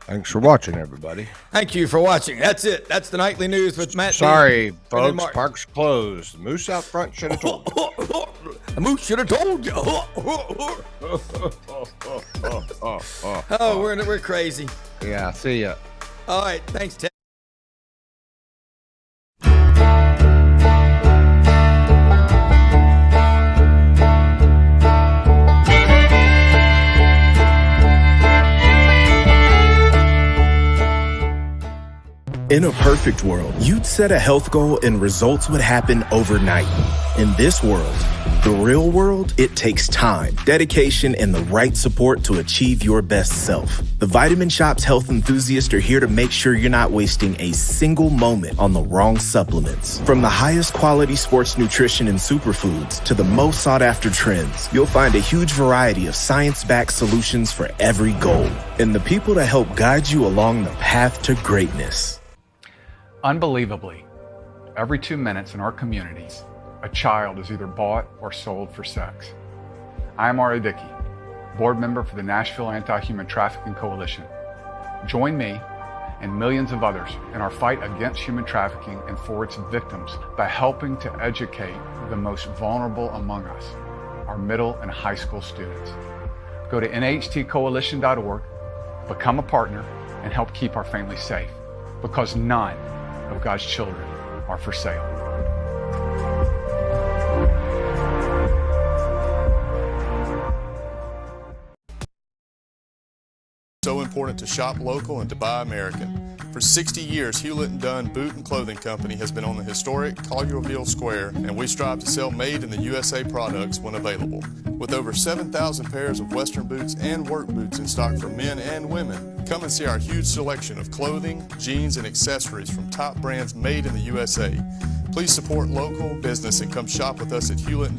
Thanks for watching, everybody. Thank you for watching. That's it. That's the Nightly News with Matt. Sorry, Dean, folks. Park's closed. The moose out front should have told you. The moose should have told you. Oh, we're crazy. Yeah, see ya. All right. Thanks, Ted. In a perfect world, you'd set a health goal and results would happen overnight. In this world, the real world, it takes time, dedication, and the right support to achieve your best self. The Vitamin Shop's health enthusiasts are here to make sure you're not wasting a single moment on the wrong supplements. From the highest quality sports nutrition and superfoods to the most sought after trends, you'll find a huge variety of science-backed solutions for every goal. And the people to help guide you along the path to greatness. Unbelievably, every 2 minutes in our communities, a child is either bought or sold for sex. I am Ari Dickey, board member for the Nashville Anti-Human Trafficking Coalition. Join me and millions of others in our fight against human trafficking and for its victims by helping to educate the most vulnerable among us, our middle and high school students. Go to nhtcoalition.org, become a partner, and help keep our families safe, because none of God's children are for sale. So important to shop local and to buy American. For 60 years, Hewlett & Dunn Boot and Clothing Company has been on the historic Collierville Square, and we strive to sell made in the USA products when available. With over 7,000 pairs of Western boots and work boots in stock for men and women, come and see our huge selection of clothing, jeans, and accessories from top brands made in the USA. Please support local business and come shop with us at Hewlett &